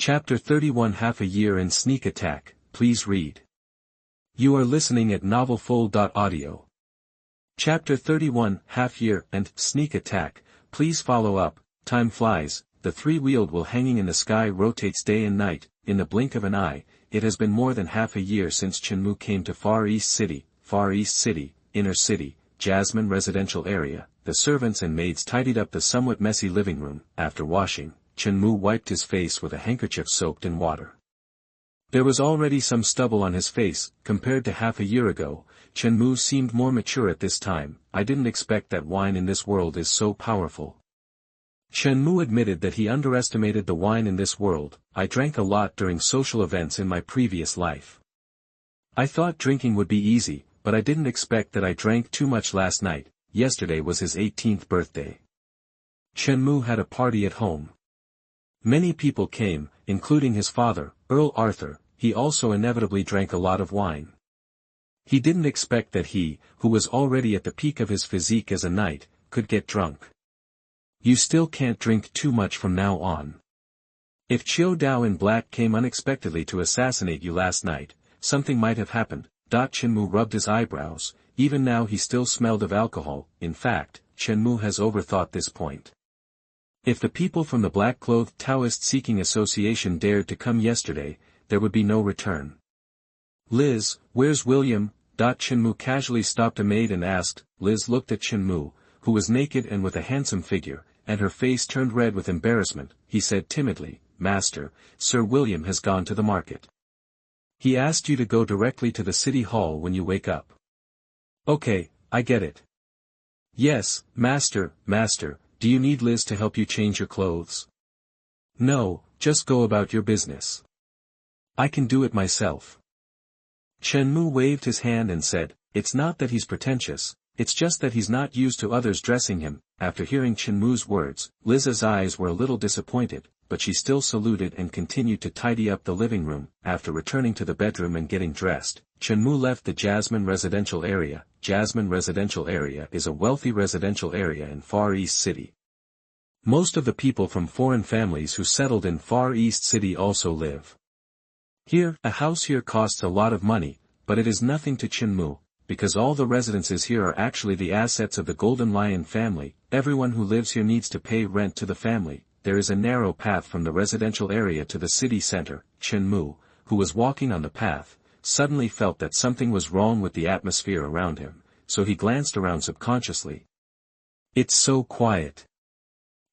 Chapter 31 Half a Year in Sneak Attack, please read. You are listening at MTnovel. Chapter 31 Half Year and Sneak Attack, please follow up. Time flies, the three-wheeled wheel hanging in the sky rotates day and night. In the blink of an eye, it has been more than half a year since Chenmu came to Far East City, Inner City, Jasmine Residential Area. The servants and maids tidied up the somewhat messy living room. After washing, Chenmu wiped his face with a handkerchief soaked in water. There was already some stubble on his face. Compared to half a year ago, Chenmu seemed more mature at this time. I didn't expect that wine in this world is so powerful. Chenmu admitted that he underestimated the wine in this world. I drank a lot during social events in my previous life. I thought drinking would be easy, but I didn't expect that I drank too much last night. Yesterday was his 18th birthday. Chenmu had a party at home. Many people came, including his father, Earl Arthur. He also inevitably drank a lot of wine. He didn't expect that he, who was already at the peak of his physique as a knight, could get drunk. You still can't drink too much from now on. If Chiu Dao in black came unexpectedly to assassinate you last night, something might have happened. Chenmu rubbed his eyebrows. Even now he still smelled of alcohol. In fact, Chenmu has overthought this point. If the people from the black-clothed Taoist Seeking Association dared to come yesterday, there would be no return. Liz, where's William? Chenmu casually stopped a maid and asked. Liz looked at Chenmu, who was naked and with a handsome figure, and her face turned red with embarrassment. He said timidly, Master, Sir William has gone to the market. He asked you to go directly to the city hall when you wake up. Okay, I get it. Yes, Master, do you need Liz to help you change your clothes? No, just go about your business. I can do it myself. Chenmu waved his hand and said, it's not that he's pretentious, it's just that he's not used to others dressing him. After hearing Chenmu's words, Liz's eyes were a little disappointed, but she still saluted and continued to tidy up the living room. After returning to the bedroom and getting dressed, Chenmu left the Jasmine Residential Area. Jasmine Residential Area is a wealthy residential area in Far East City. Most of the people from foreign families who settled in Far East City also live here. A house here costs a lot of money, but it is nothing to Chenmu, because all the residences here are actually the assets of the Golden Lion family. Everyone who lives here needs to pay rent to the family. There is a narrow path from the residential area to the city center. Chenmu, who was walking on the path, suddenly felt that something was wrong with the atmosphere around him, so he glanced around subconsciously. It's so quiet.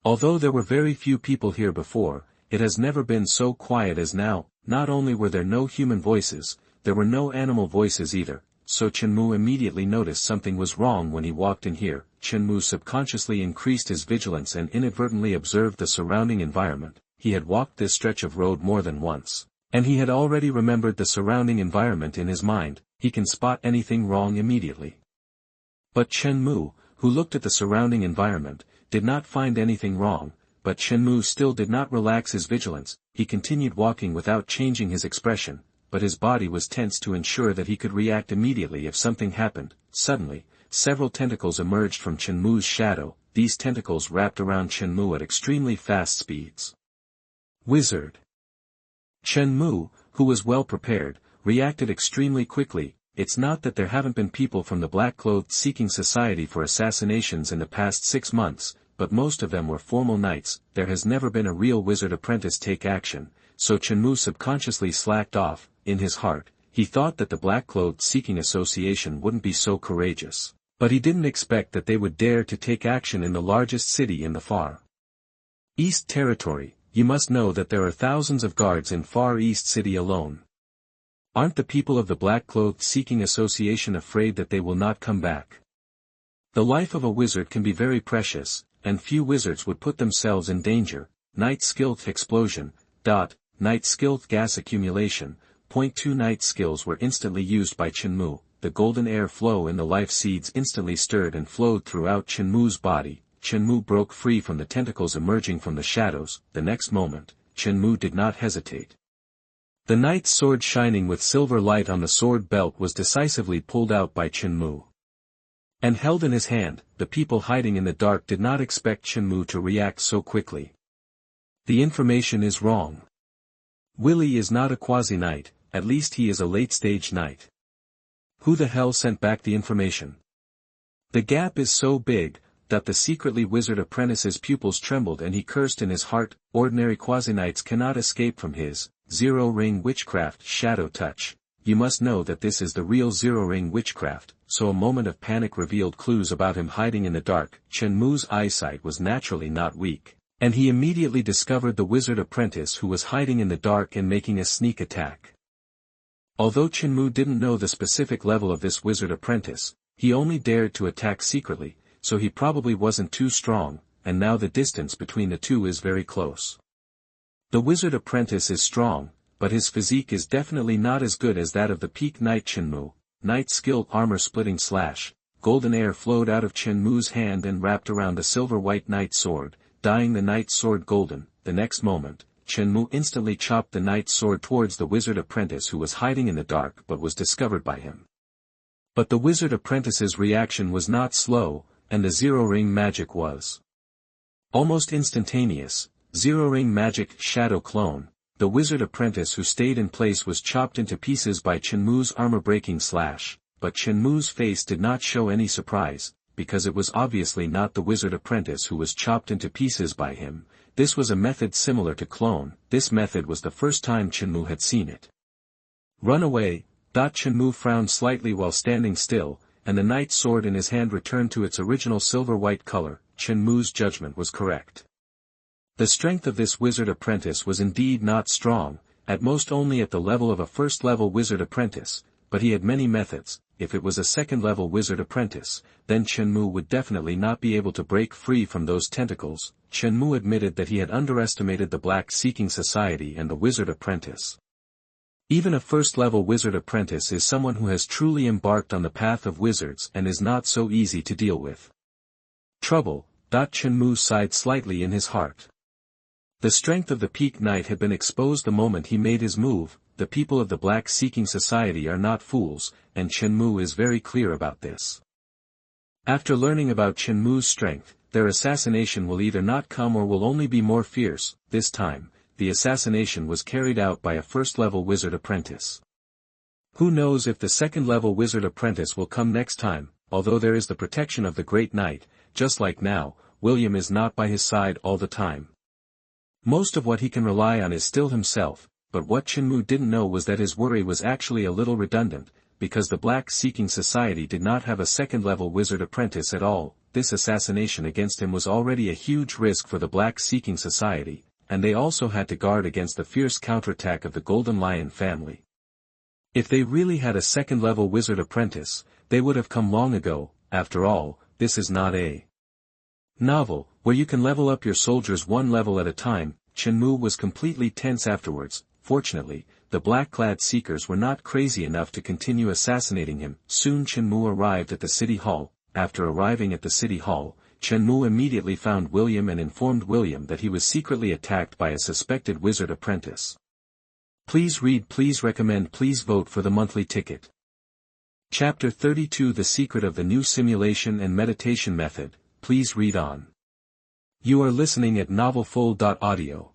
Although there were very few people here before, it has never been so quiet as now. Not only were there no human voices, there were no animal voices either, so Chenmu immediately noticed something was wrong when he walked in here. Chenmu subconsciously increased his vigilance and inadvertently observed the surrounding environment. He had walked this stretch of road more than once, and he had already remembered the surrounding environment in his mind. He can spot anything wrong immediately. But Chenmu, who looked at the surrounding environment, did not find anything wrong. But Chenmu still did not relax his vigilance. He continued walking without changing his expression, but his body was tense to ensure that he could react immediately if something happened. Suddenly, several tentacles emerged from Chenmu's shadow. These tentacles wrapped around Chenmu at extremely fast speeds. Wizard. Chenmu, who was well prepared, reacted extremely quickly. It's not that there haven't been people from the black-clothed Seeking Society for assassinations in the past 6 months, but most of them were formal knights. There has never been a real wizard apprentice take action, so Chenmu subconsciously slacked off. In his heart, he thought that the Black-Clothed Seeking Association wouldn't be so courageous, but he didn't expect that they would dare to take action in the largest city in the Far East Territory. You must know that there are thousands of guards in Far East City alone. Aren't the people of the Black-Clothed Seeking Association afraid that they will not come back? The life of a wizard can be very precious, and few wizards would put themselves in danger. Night Skilled Explosion. Night Skilled Gas Accumulation. Point 2 Night skills were instantly used by Chenmu. The golden air flow in the life seeds instantly stirred and flowed throughout Chenmu's body. Chenmu broke free from the tentacles emerging from the shadows. The next moment, Chenmu did not hesitate. The knight's sword shining with silver light on the sword belt was decisively pulled out by Chenmu and held in his hand. The people hiding in the dark did not expect Chenmu to react so quickly. The information is wrong. Willie is not a quasi-knight, at least he is a late-stage knight. Who the hell sent back the information? The gap is so big, that the secretly wizard apprentice's pupils trembled and he cursed in his heart, ordinary quasi-knights cannot escape from his zero-ring witchcraft shadow touch. You must know that this is the real zero-ring witchcraft, so a moment of panic revealed clues about him hiding in the dark. Chenmu's eyesight was naturally not weak, and he immediately discovered the wizard apprentice who was hiding in the dark and making a sneak attack. Although Chenmu didn't know the specific level of this wizard apprentice, he only dared to attack secretly, so he probably wasn't too strong, and now the distance between the two is very close. The wizard apprentice is strong, but his physique is definitely not as good as that of the peak knight Chenmu. Knight skilled armor-splitting slash. Golden air flowed out of Chenmu's hand and wrapped around the silver-white knight's sword, dyeing the knight's sword golden. The next moment, Chenmu instantly chopped the knight's sword towards the wizard apprentice who was hiding in the dark but was discovered by him. But the wizard apprentice's reaction was not slow, and the zero-ring magic was almost instantaneous. Zero-ring magic shadow clone. The wizard apprentice who stayed in place was chopped into pieces by Chenmu's armor-breaking slash, but Chenmu's face did not show any surprise, because it was obviously not the wizard apprentice who was chopped into pieces by him. This was a method similar to clone. This method was the first time Chenmu had seen it. Run away. Chenmu frowned slightly while standing still, and the knight's sword in his hand returned to its original silver-white color. Chenmu's judgment was correct. The strength of this wizard apprentice was indeed not strong, at most only at the level of a first-level wizard apprentice, but he had many methods. If it was a second-level wizard apprentice, then Chenmu would definitely not be able to break free from those tentacles. Chenmu admitted that he had underestimated the Black Seeking Society and the wizard apprentice. Even a first-level wizard apprentice is someone who has truly embarked on the path of wizards and is not so easy to deal with. Trouble. Chenmu sighed slightly in his heart. The strength of the Peak Knight had been exposed the moment he made his move. The people of the Black Seeking Society are not fools, and Chenmu is very clear about this. After learning about Chenmu's strength, their assassination will either not come or will only be more fierce. This time, the assassination was carried out by a first-level wizard apprentice. Who knows if the second-level wizard apprentice will come next time? Although there is the protection of the Great Knight, just like now, William is not by his side all the time. Most of what he can rely on is still himself, but what Chenmu didn't know was that his worry was actually a little redundant, because the Black Seeking Society did not have a second-level wizard apprentice at all. This assassination against him was already a huge risk for the Black Seeking Society, and they also had to guard against the fierce counterattack of the Golden Lion family. If they really had a second-level wizard apprentice, they would have come long ago. After all, this is not a novel, where you can level up your soldiers one level at a time. Chenmu was completely tense afterwards. Fortunately, the black-clad seekers were not crazy enough to continue assassinating him. Soon Chenmu arrived at the city hall. After arriving at the city hall, Chenmu immediately found William and informed William that he was secretly attacked by a suspected wizard apprentice. Please read, please recommend, please vote for the monthly ticket. Chapter 32 The Secret of the New Simulation and Meditation Method. Please read on. You are listening at MTnovel.audio.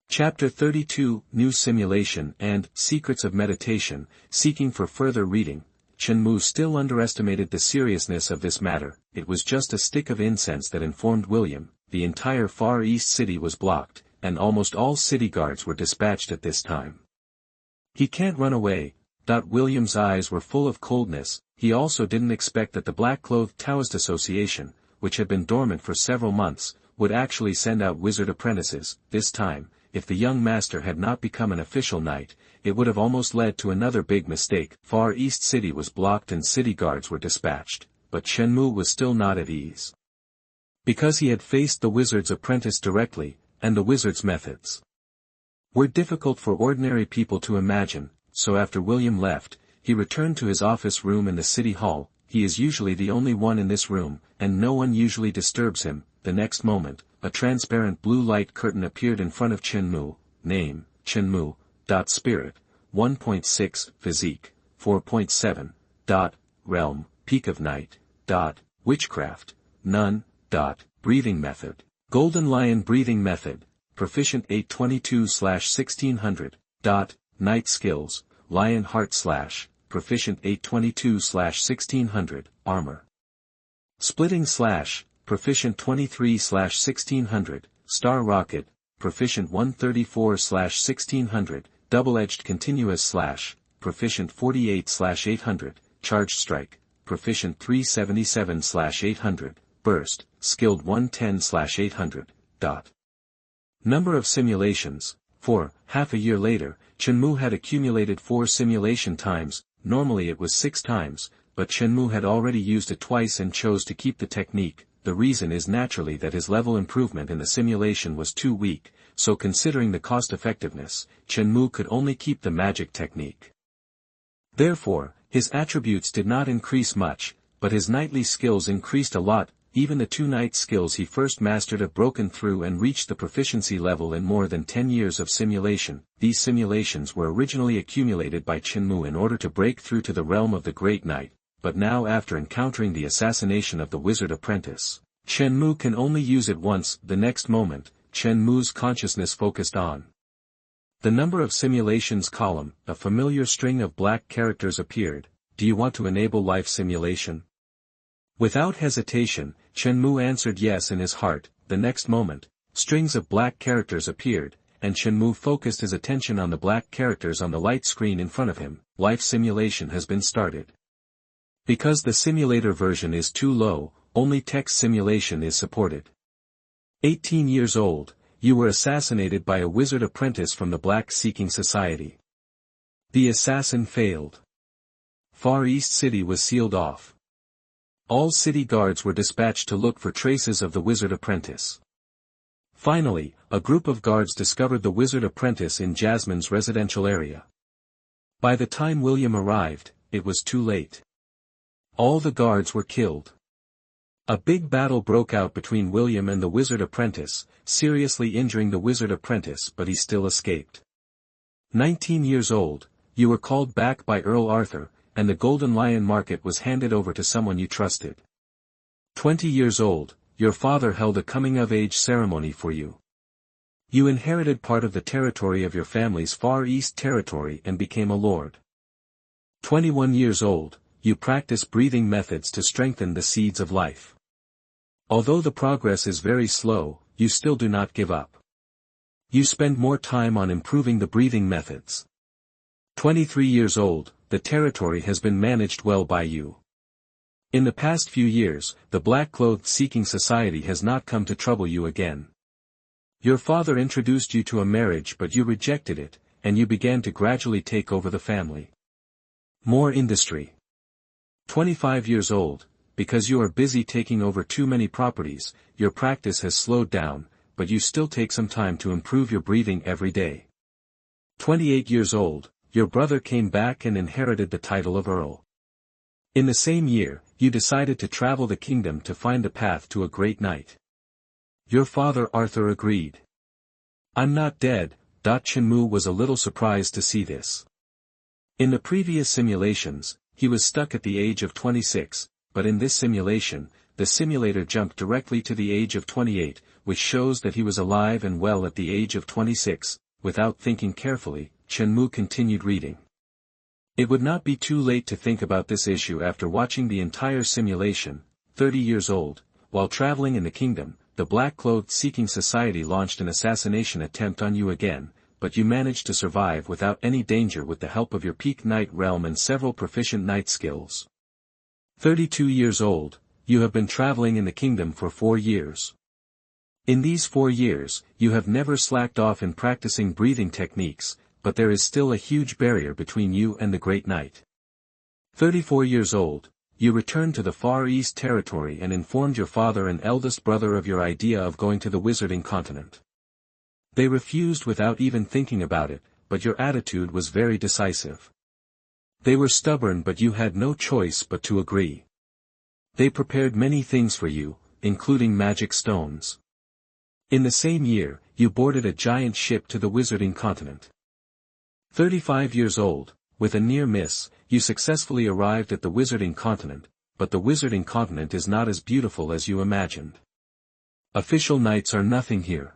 Chapter 32 New Simulation and Secrets of Meditation. Seeking for further reading, Chenmu still underestimated the seriousness of this matter. It was just a stick of incense that informed William. The entire Far East city was blocked, and almost all city guards were dispatched at this time. He can't run away. William's eyes were full of coldness. He also didn't expect that the Black-Clothed Taoist Association, which had been dormant for several months, would actually send out wizard apprentices. This time, if the young master had not become an official knight, it would have almost led to another big mistake. Far East City was blocked and city guards were dispatched, but Chenmu was still not at ease. Because he had faced the wizard's apprentice directly, and the wizard's methods were difficult for ordinary people to imagine, so after William left, he returned to his office room in the city hall. He is usually the only one in this room, and no one usually disturbs him. The next moment, a transparent blue light curtain appeared in front of Chenmu. Name, Chenmu. Spirit, 1.6, Physique, 4.7. Realm, Peak of Night. Witchcraft, none. Breathing method. Golden Lion breathing method. proficient 822/1600. Knight skills, Lion Heart Slash, proficient 822/1600, armor. Splitting Slash, proficient 23/1600, Star Rocket, proficient 134/1600, Double-Edged Continuous Slash, proficient 48/800, Charge Strike, proficient 377/800, Burst, skilled 110/800. Number of simulations, 4. Half a year later, Shenmue had accumulated 4 simulation times. Normally it was 6 times, but Shenmue had already used it twice and chose to keep the technique. The reason is naturally that his level improvement in the simulation was too weak, so considering the cost-effectiveness, Shenmue could only keep the magic technique. Therefore, his attributes did not increase much, but his knightly skills increased a lot. Even the 2 knight skills he first mastered have broken through and reached the proficiency level in more than 10 years of simulation. These simulations were originally accumulated by Shenmue in order to break through to the realm of the Great Knight, but now after encountering the assassination of the wizard apprentice, Shenmue can only use it once. The next moment, Shenmue's consciousness focused on the number of simulations column. A familiar string of black characters appeared. Do you want to enable life simulation? Without hesitation, Shenmue answered yes in his heart. The next moment, strings of black characters appeared, and Shenmue focused his attention on the black characters on the light screen in front of him. Life simulation has been started. Because the simulator version is too low, only text simulation is supported. 18 years old, you were assassinated by a wizard apprentice from the Black Seeking Society. The assassin failed. Far East City was sealed off. All city guards were dispatched to look for traces of the wizard apprentice. Finally, a group of guards discovered the wizard apprentice in Jasmine's residential area. By the time William arrived, it was too late. All the guards were killed. A big battle broke out between William and the wizard apprentice, seriously injuring the wizard apprentice, but he still escaped. 19 years old, you were called back by Earl Arthur, and the Golden Lion Market was handed over to someone you trusted. 20 years old, your father held a coming-of-age ceremony for you. You inherited part of the territory of your family's Far East territory and became a lord. 21 years old, you practice breathing methods to strengthen the seeds of life. Although the progress is very slow, you still do not give up. You spend more time on improving the breathing methods. 23 years old, the territory has been managed well by you. In the past few years, the Black-Clothed Seeking Society has not come to trouble you again. Your father introduced you to a marriage but you rejected it, and you began to gradually take over the family. More industry. 25 years old, because you are busy taking over too many properties, your practice has slowed down, but you still take some time to improve your breathing every day. 28 years old, your brother came back and inherited the title of Earl. In the same year, you decided to travel the kingdom to find the path to a great knight. Your father Arthur agreed. I'm not dead. Shenmue was a little surprised to see this. In the previous simulations, he was stuck at the age of 26, but in this simulation, the simulator jumped directly to the age of 28, which shows that he was alive and well at the age of 26. Without thinking carefully, Shenmue continued reading. It would not be too late to think about this issue after watching the entire simulation. 30 years old, while traveling in the kingdom, the Black-Clothed Seeking Society launched an assassination attempt on you again, but you managed to survive without any danger with the help of your peak knight realm and several proficient knight skills. 32 years old, you have been traveling in the kingdom for 4 years. In these 4 years, you have never slacked off in practicing breathing techniques, but there is still a huge barrier between you and the Great Knight. 34 years old, you returned to the Far East territory and informed your father and eldest brother of your idea of going to the Wizarding Continent. They refused without even thinking about it, but your attitude was very decisive. They were stubborn but you had no choice but to agree. They prepared many things for you, including magic stones. In the same year, you boarded a giant ship to the Wizarding Continent. 35 years old, with a near miss, you successfully arrived at the Wizarding Continent, but the Wizarding Continent is not as beautiful as you imagined. Official knights are nothing here.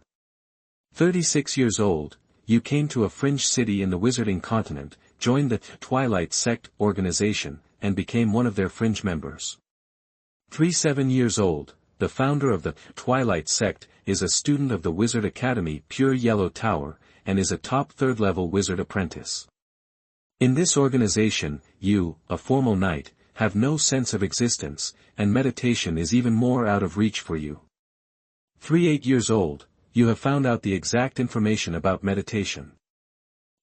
36 years old, you came to a fringe city in the Wizarding Continent, joined the Twilight Sect organization, and became one of their fringe members. 37 years old, the founder of the Twilight Sect is a student of the Wizard Academy Pure Yellow Tower, and is a top third-level wizard apprentice. In this organization, you, a formal knight, have no sense of existence, and meditation is even more out of reach for you. 38 years old, you have found out the exact information about meditation.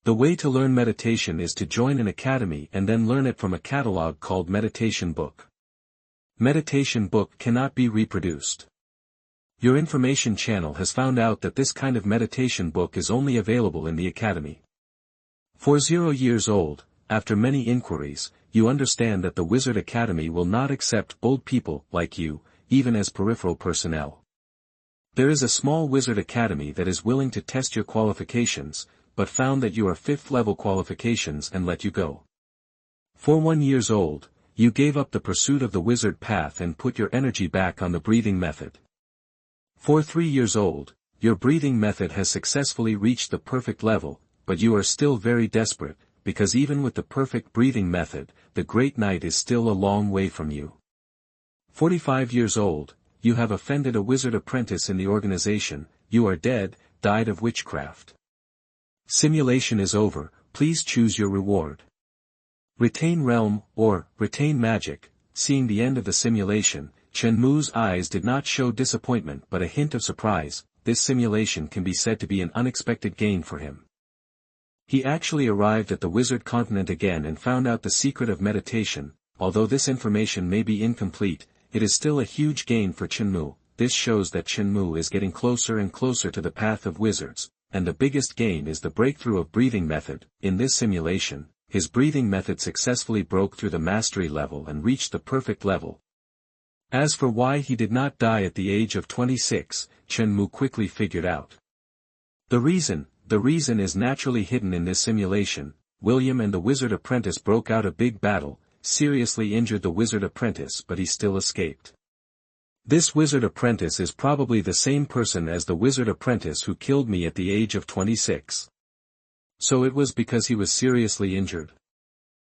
The way to learn meditation is to join an academy and then learn it from a catalog called Meditation Book. Meditation Book cannot be reproduced. Your information channel has found out that this kind of meditation book is only available in the academy. 40 years old, after many inquiries, you understand that the Wizard Academy will not accept old people like you, even as peripheral personnel. There is a small Wizard Academy that is willing to test your qualifications, but found that you are 5th level qualifications and let you go. 41 years old, you gave up the pursuit of the wizard path and put your energy back on the breathing method. 43 years old, your breathing method has successfully reached the perfect level, but you are still very desperate, because even with the perfect breathing method, the Great Knight is still a long way from you. 45 years old, you have offended a wizard apprentice in the organization, you are dead, died of witchcraft. Simulation is over, please choose your reward. Retain realm, or, retain magic. Seeing the end of the simulation, Chenmu's eyes did not show disappointment but a hint of surprise. This simulation can be said to be an unexpected gain for him. He actually arrived at the Wizard Continent again and found out the secret of meditation. Although this information may be incomplete, it is still a huge gain for Chenmu. This shows that Chenmu is getting closer and closer to the path of wizards, and the biggest gain is the breakthrough of breathing method. In this simulation, his breathing method successfully broke through the mastery level and reached the perfect level. As for why he did not die at the age of 26, Chenmu quickly figured out. The reason is naturally hidden in this simulation. William and the wizard apprentice broke out a big battle, seriously injured the wizard apprentice, but he still escaped. This wizard apprentice is probably the same person as the wizard apprentice who killed me at the age of 26. So it was because he was seriously injured.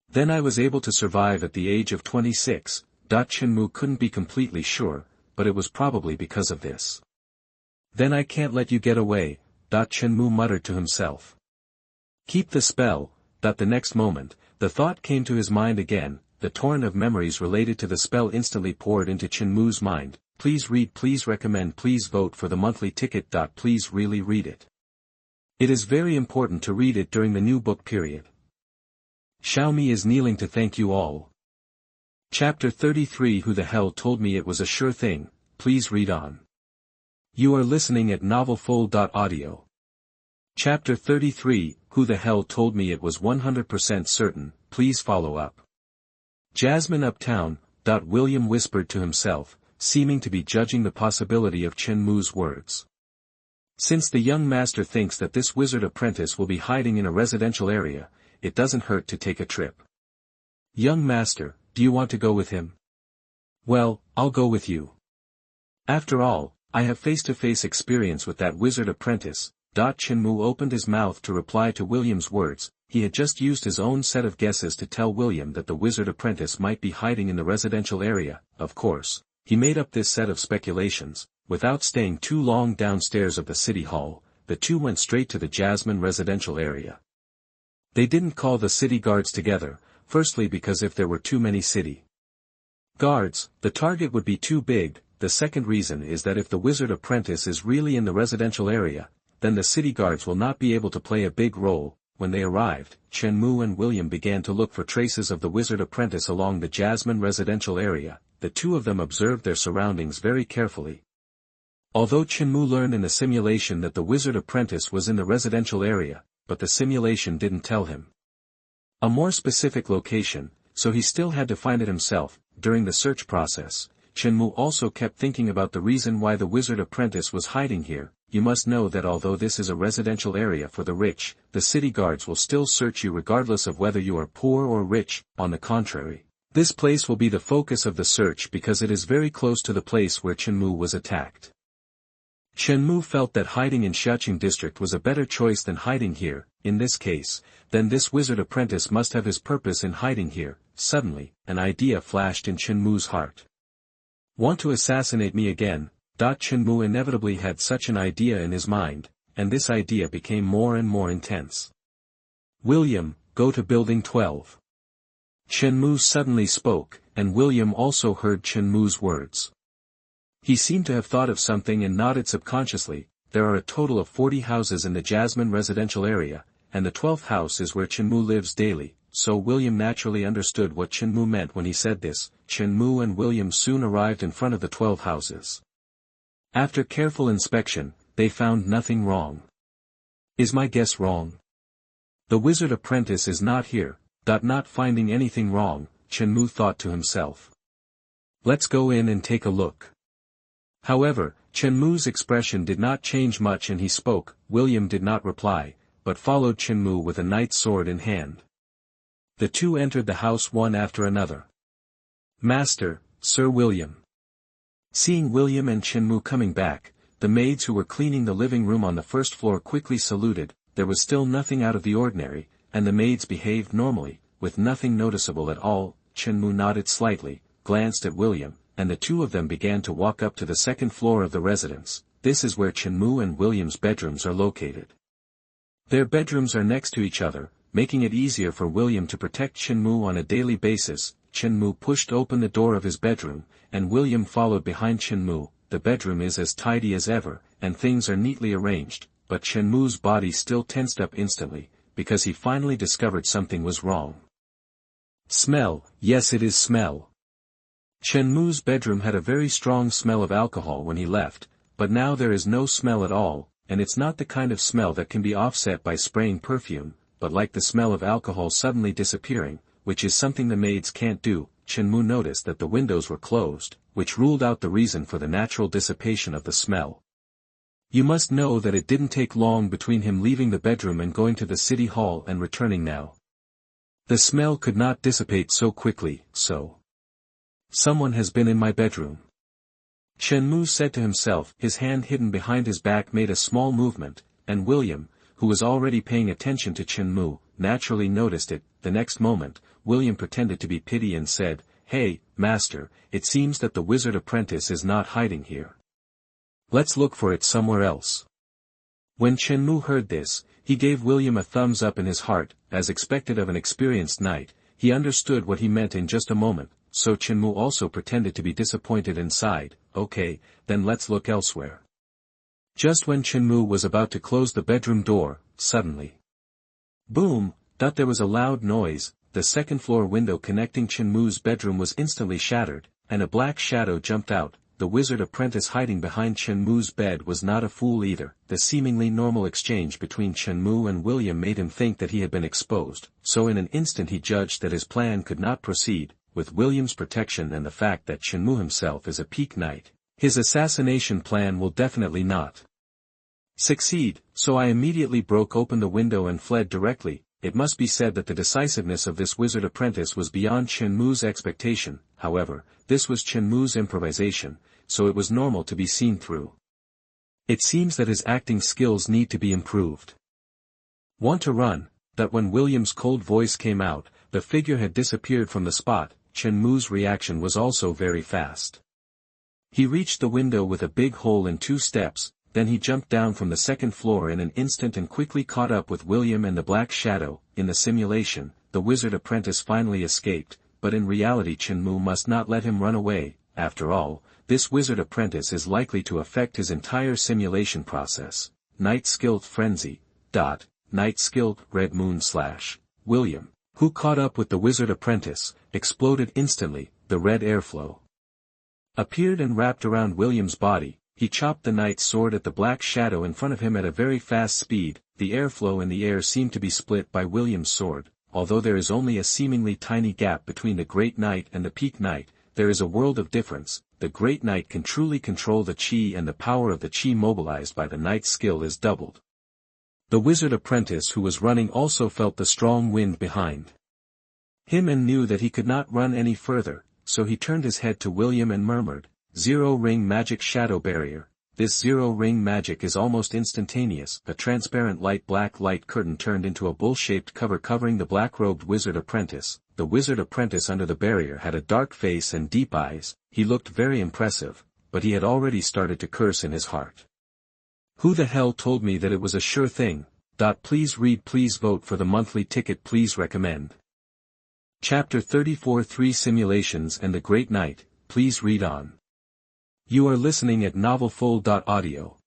Then I was able to survive at the age of 26. Chenmu couldn't be completely sure, but it was probably because of this. Then I can't let you get away, Chenmu muttered to himself. Keep the spell. The next moment, the thought came to his mind again. The torrent of memories related to the spell instantly poured into Chenmu's mind. Please read, please recommend, please vote for the monthly ticket. Please really read it. It is very important to read it during the new book period. Xiaomi is kneeling to thank you all. Chapter 33. Who the hell told me it was a sure thing? Please read on. You are listening at NovelFull.audio. Chapter 33. Who the hell told me it was 100% certain? Please follow up. Jasmine Uptown. William whispered to himself, seeming to be judging the possibility of Chenmu's words. Since the young master thinks that this wizard apprentice will be hiding in a residential area, it doesn't hurt to take a trip. Young master, do you want to go with him? Well, I'll go with you. After all, I have face-to-face experience with that wizard apprentice. Chenmu opened his mouth to reply to William's words. He had just used his own set of guesses to tell William that the wizard apprentice might be hiding in the residential area. Of course, he made up this set of speculations. Without staying too long downstairs of the city hall, the two went straight to the Jasmine residential area. They didn't call the city guards together, firstly because if there were too many city guards, the target would be too big. The second reason is that if the wizard apprentice is really in the residential area, then the city guards will not be able to play a big role. When they arrived, Chenmu and William began to look for traces of the wizard apprentice along the Jasmine residential area. The two of them observed their surroundings very carefully. Although Chenmu learned in the simulation that the wizard apprentice was in the residential area, but the simulation didn't tell him a more specific location, so he still had to find it himself. During the search process, Chenmu also kept thinking about the reason why the wizard apprentice was hiding here. You must know that although this is a residential area for the rich, the city guards will still search you regardless of whether you are poor or rich. On the contrary, this place will be the focus of the search because it is very close to the place where Chenmu was attacked. Shenmue felt that hiding in Xiaoqing district was a better choice than hiding here. In this case, then this wizard apprentice must have his purpose in hiding here. Suddenly, an idea flashed in Shenmue's heart. Want to assassinate me again? Shenmue inevitably had such an idea in his mind, and this idea became more and more intense. William, go to building 12. Shenmue suddenly spoke, and William also heard Shenmue's words. He seemed to have thought of something and nodded subconsciously. There are a total of 40 houses in the Jasmine residential area, and the 12th house is where Shenmue lives daily, so William naturally understood what Shenmue meant when he said this. Shenmue and William soon arrived in front of the 12 houses. After careful inspection, they found nothing wrong. Is my guess wrong? The wizard apprentice is not here. Not finding anything wrong, Shenmue thought to himself. Let's go in and take a look. However, Shenmue's expression did not change much and he spoke. William did not reply, but followed Shenmue with a knight's sword in hand. The two entered the house one after another. Master, Sir William. Seeing William and Shenmue coming back, the maids who were cleaning the living room on the first floor quickly saluted. There was still nothing out of the ordinary, and the maids behaved normally, with nothing noticeable at all. Shenmue nodded slightly, glanced at William, and the two of them began to walk up to the second floor of the residence. This is where Shenmue and William's bedrooms are located. Their bedrooms are next to each other, making it easier for William to protect Shenmue on a daily basis. Shenmue pushed open the door of his bedroom, and William followed behind Shenmue. The bedroom is as tidy as ever, and things are neatly arranged, but Shenmue's body still tensed up instantly, because he finally discovered something was wrong. Smell, yes it is smell. Shenmue's bedroom had a very strong smell of alcohol when he left, but now there is no smell at all, and it's not the kind of smell that can be offset by spraying perfume, but like the smell of alcohol suddenly disappearing, which is something the maids can't do. Shenmue noticed that the windows were closed, which ruled out the reason for the natural dissipation of the smell. You must know that it didn't take long between him leaving the bedroom and going to the city hall and returning now. The smell could not dissipate so quickly, so. Someone has been in my bedroom. Shenmue said to himself. His hand hidden behind his back made a small movement, and William, who was already paying attention to Shenmue, naturally noticed it. The next moment, William pretended to be pity and said, Hey, master, it seems that the wizard apprentice is not hiding here. Let's look for it somewhere else. When Shenmue heard this, he gave William a thumbs up in his heart. As expected of an experienced knight, he understood what he meant in just a moment, so Shenmue also pretended to be disappointed and sighed. Okay, then let's look elsewhere. Just when Shenmue was about to close the bedroom door, suddenly. Boom! There was a loud noise. The second-floor window connecting Shenmue's bedroom was instantly shattered, and a black shadow jumped out. The wizard apprentice hiding behind Shenmue's bed was not a fool either. The seemingly normal exchange between Shenmue and William made him think that he had been exposed, so in an instant he judged that his plan could not proceed. With William's protection and the fact that Shenmue himself is a peak knight, his assassination plan will definitely not succeed, so I immediately broke open the window and fled directly. It must be said that the decisiveness of this wizard apprentice was beyond Shenmue's expectation. However, this was Shenmue's improvisation, so it was normal to be seen through. It seems that his acting skills need to be improved. Want to run? That when William's cold voice came out, the figure had disappeared from the spot. Shenmue's reaction was also very fast. He reached the window with a big hole in 2 steps, then he jumped down from the second floor in an instant and quickly caught up with William and the black shadow. In the simulation, the wizard apprentice finally escaped, but in reality Shenmue must not let him run away. After all, this wizard apprentice is likely to affect his entire simulation process. Night Skilled Frenzy. Night Skilled Red Moon / William, who caught up with the wizard apprentice, exploded instantly. The red airflow appeared and wrapped around William's body. He chopped the knight's sword at the black shadow in front of him at a very fast speed. The airflow in the air seemed to be split by William's sword. Although there is only a seemingly tiny gap between the Great Knight and the Peak Knight, there is a world of difference. The Great Knight can truly control the chi, and the power of the chi mobilized by the knight's skill is doubled. The wizard apprentice who was running also felt the strong wind behind him and knew that he could not run any further, so he turned his head to William and murmured, 0 ring magic shadow barrier. this zero-ring magic is almost instantaneous. A transparent black light curtain turned into a bull-shaped cover covering the black-robed wizard apprentice. The wizard apprentice under the barrier had a dark face and deep eyes. He looked very impressive, but he had already started to curse in his heart. Who the hell told me that it was a sure thing? Please read, please vote for the monthly ticket, please recommend. Chapter 34 3 Simulations and the Great Night, please read on. You are listening at NovelFull.audio.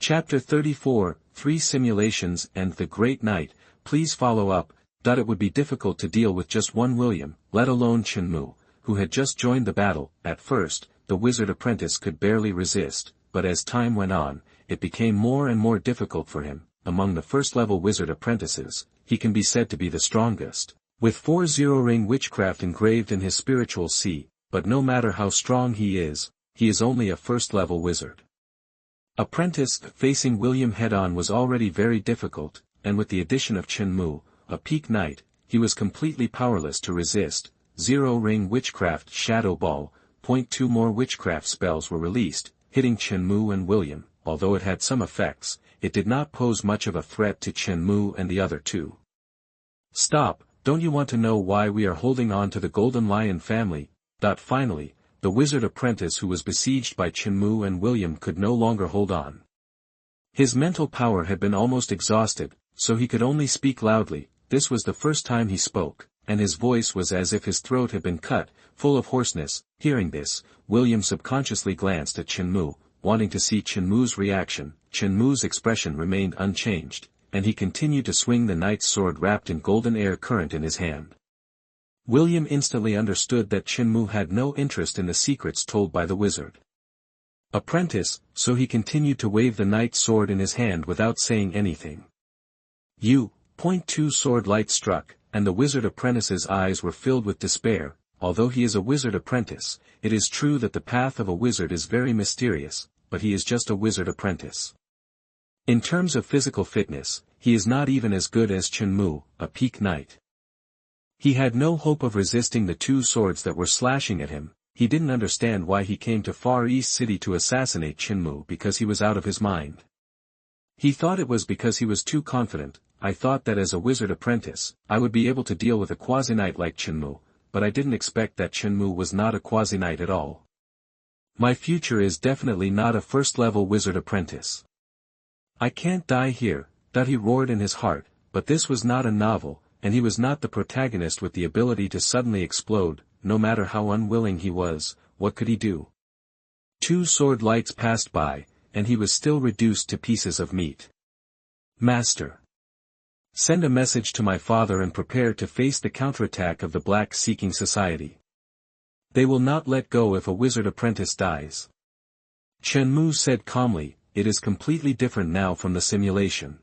Chapter 34 3 Simulations and the Great Night, please follow up. It would be difficult to deal with just one William, let alone Chenmu, who had just joined the battle. At first, the wizard apprentice could barely resist, but as time went on, it became more and more difficult for him. Among the first-level wizard apprentices, he can be said to be the strongest, with 4 zero-ring witchcraft engraved in his spiritual sea, but no matter how strong he is only a first-level wizard. Apprentice facing William head-on was already very difficult, and with the addition of Chenmu, a peak knight, he was completely powerless to resist. Zero-ring witchcraft shadow ball, 0.2 more witchcraft spells were released, hitting Chenmu and William. Although it had some effects, it did not pose much of a threat to Chenmu and the other two. Stop, don't you want to know why we are holding on to the Golden Lion family? Finally, the wizard apprentice who was besieged by Chenmu and William could no longer hold on. His mental power had been almost exhausted, so he could only speak loudly. This was the first time he spoke, and his voice was as if his throat had been cut, full of hoarseness. Hearing this, William subconsciously glanced at Chenmu, wanting to see Chenmu's reaction. Chenmu's expression remained unchanged, and he continued to swing the knight's sword wrapped in golden air current in his hand. William instantly understood that Chenmu had no interest in the secrets told by the wizard apprentice, so he continued to wave the knight's sword in his hand without saying anything. .2 sword light struck, and the wizard apprentice's eyes were filled with despair. Although he is a wizard apprentice, it is true that the path of a wizard is very mysterious, but he is just a wizard apprentice. In terms of physical fitness, he is not even as good as Chenmu, a peak knight. He had no hope of resisting the 2 swords that were slashing at him. He didn't understand why he came to Far East City to assassinate Chenmu because he was out of his mind. He thought it was because he was too confident. I thought that as a wizard apprentice, I would be able to deal with a quasi-knight like Chenmu, but I didn't expect that Chenmu was not a quasi-knight at all. My future is definitely not a first-level wizard apprentice. I can't die here, he roared in his heart, but this was not a novel, and he was not the protagonist with the ability to suddenly explode. No matter how unwilling he was, what could he do? 2 sword lights passed by, and he was still reduced to pieces of meat. Master. Send a message to my father and prepare to face the counterattack of the Black Seeking Society. They will not let go if a wizard apprentice dies. Chenmu said calmly, it is completely different now from the simulation.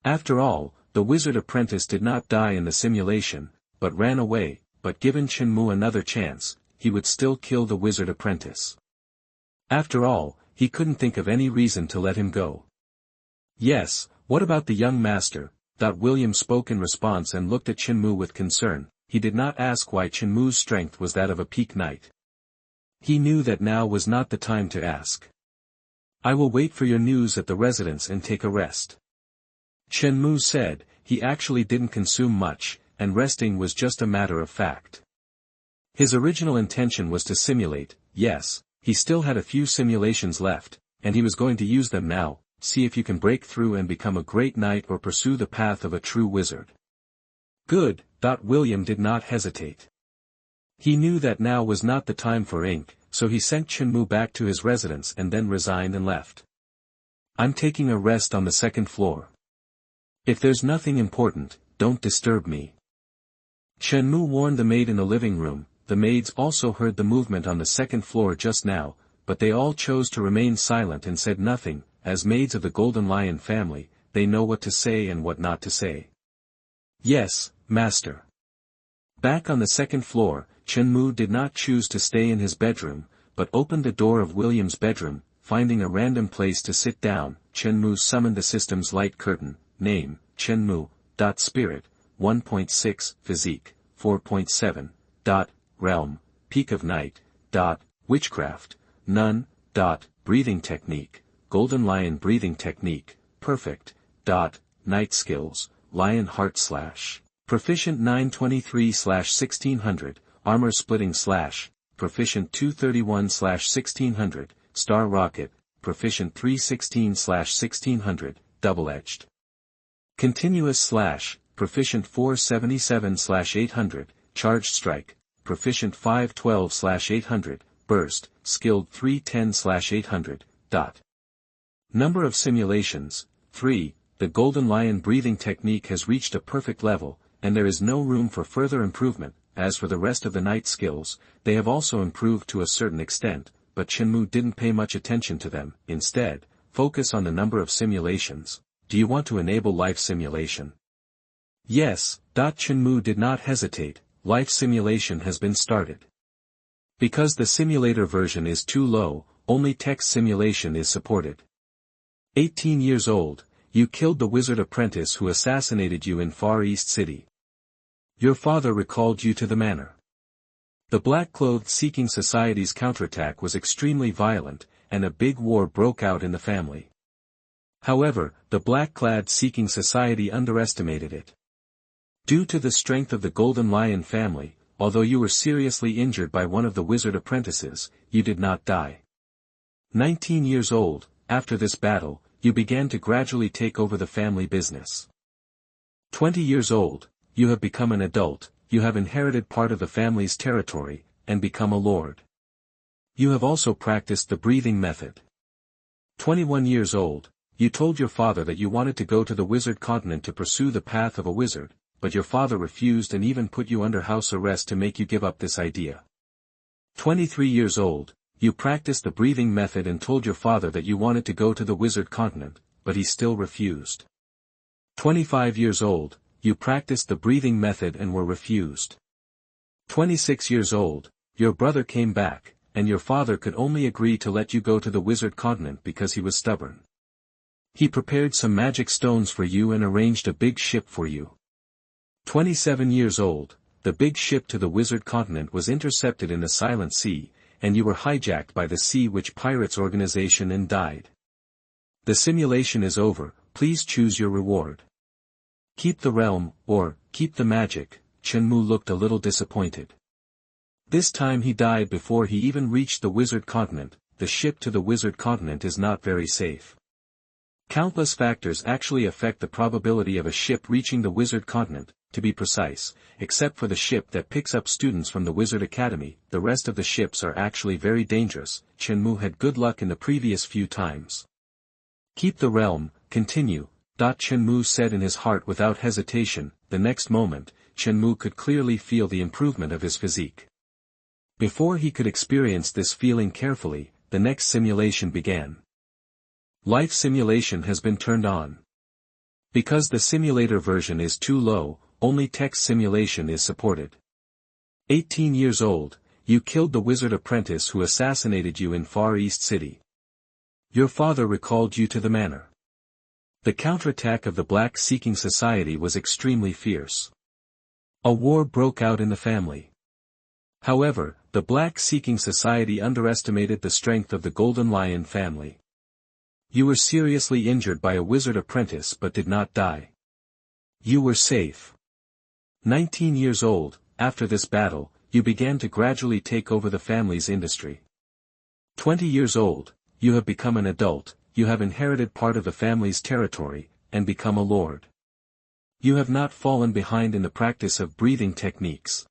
After all, the wizard apprentice did not die in the simulation, but ran away, but given Chenmu another chance, he would still kill the wizard apprentice. After all, he couldn't think of any reason to let him go. Yes, what about the young master? William spoke in response and looked at Chenmu with concern. He did not ask why Chenmu's strength was that of a peak knight. He knew that now was not the time to ask. I will wait for your news at the residence and take a rest. Chenmu said. He actually didn't consume much, and resting was just a matter of fact. His original intention was to simulate. Yes, he still had a few simulations left, and he was going to use them now. See if you can break through and become a great knight or pursue the path of a true wizard. Good. William did not hesitate. He knew that now was not the time for ink, so he sent Chenmu back to his residence and then resigned and left. I'm taking a rest on the 2nd floor. If there's nothing important, don't disturb me. Chenmu warned the maid in the living room. The maids also heard the movement on the 2nd floor just now, but they all chose to remain silent and said nothing. As maids of the Golden Lion family, they know what to say and what not to say. Yes, master. Back on the 2nd floor, Chenmu did not choose to stay in his bedroom, but opened the door of William's bedroom. Finding a random place to sit down, Chenmu summoned the system's light curtain. Name, Chenmu. Spirit, 1.6, Physique, 4.7. Realm, Peak of Night. Witchcraft, none. Breathing technique, Golden Lion breathing technique, perfect. Night skills, Lion heart / proficient 923/1600, armor splitting / proficient 231/1600, star rocket, proficient 316/1600, double-edged. Continuous / proficient 477/800, charged strike, proficient 512/800, burst, skilled 310/800. Number of simulations, 3. The Golden Lion breathing technique has reached a perfect level, and there is no room for further improvement. As for the rest of the night skills, they have also improved to a certain extent, but Chenmu didn't pay much attention to them. Instead, focus on the number of simulations. Do you want to enable life simulation? Yes. Chenmu did not hesitate. Life simulation has been started. Because the simulator version is too low, only text simulation is supported. 18 years old, you killed the wizard apprentice who assassinated you in Far East City. Your father recalled you to the manor. The black-clothed Seeking Society's counterattack was extremely violent, and a big war broke out in the family. However, the black-clad Seeking Society underestimated it. Due to the strength of the Golden Lion family, although you were seriously injured by one of the wizard apprentices, you did not die. 19 years old, after this battle, you began to gradually take over the family business. 20 years old, you have become an adult, you have inherited part of the family's territory, and become a lord. You have also practiced the breathing method. 21 years old, you told your father that you wanted to go to the wizard continent to pursue the path of a wizard, but your father refused and even put you under house arrest to make you give up this idea. 23 years old, you practiced the breathing method and told your father that you wanted to go to the wizard continent, but he still refused. 25 years old, you practiced the breathing method and were refused. 26 years old, your brother came back, and your father could only agree to let you go to the wizard continent because he was stubborn. He prepared some magic stones for you and arranged a big ship for you. 27 years old, the big ship to the wizard continent was intercepted in the Silent Sea, and you were hijacked by the Sea Witch Pirates organization and died. The simulation is over, please choose your reward. Keep the realm, or, keep the magic. Chenmu looked a little disappointed. This time he died before he even reached the wizard continent. The ship to the wizard continent is not very safe. Countless factors actually affect the probability of a ship reaching the wizard continent, to be precise, except for the ship that picks up students from the Wizard Academy. The rest of the ships are actually very dangerous. Chenmu had good luck in the previous few times. Keep the realm, continue. Chenmu said in his heart without hesitation. The next moment, Chenmu could clearly feel the improvement of his physique. Before he could experience this feeling carefully, the next simulation began. Life simulation has been turned on. Because the simulator version is too low, only text simulation is supported. 18 years old, you killed the wizard apprentice who assassinated you in Far East City. Your father recalled you to the manor. The counterattack of the Black Seeking Society was extremely fierce. A war broke out in the family. However, the Black Seeking Society underestimated the strength of the Golden Lion family. You were seriously injured by a wizard apprentice but did not die. You were safe. 19 years old, after this battle, you began to gradually take over the family's industry. 20 years old, you have become an adult, you have inherited part of the family's territory, and become a lord. You have not fallen behind in the practice of breathing techniques.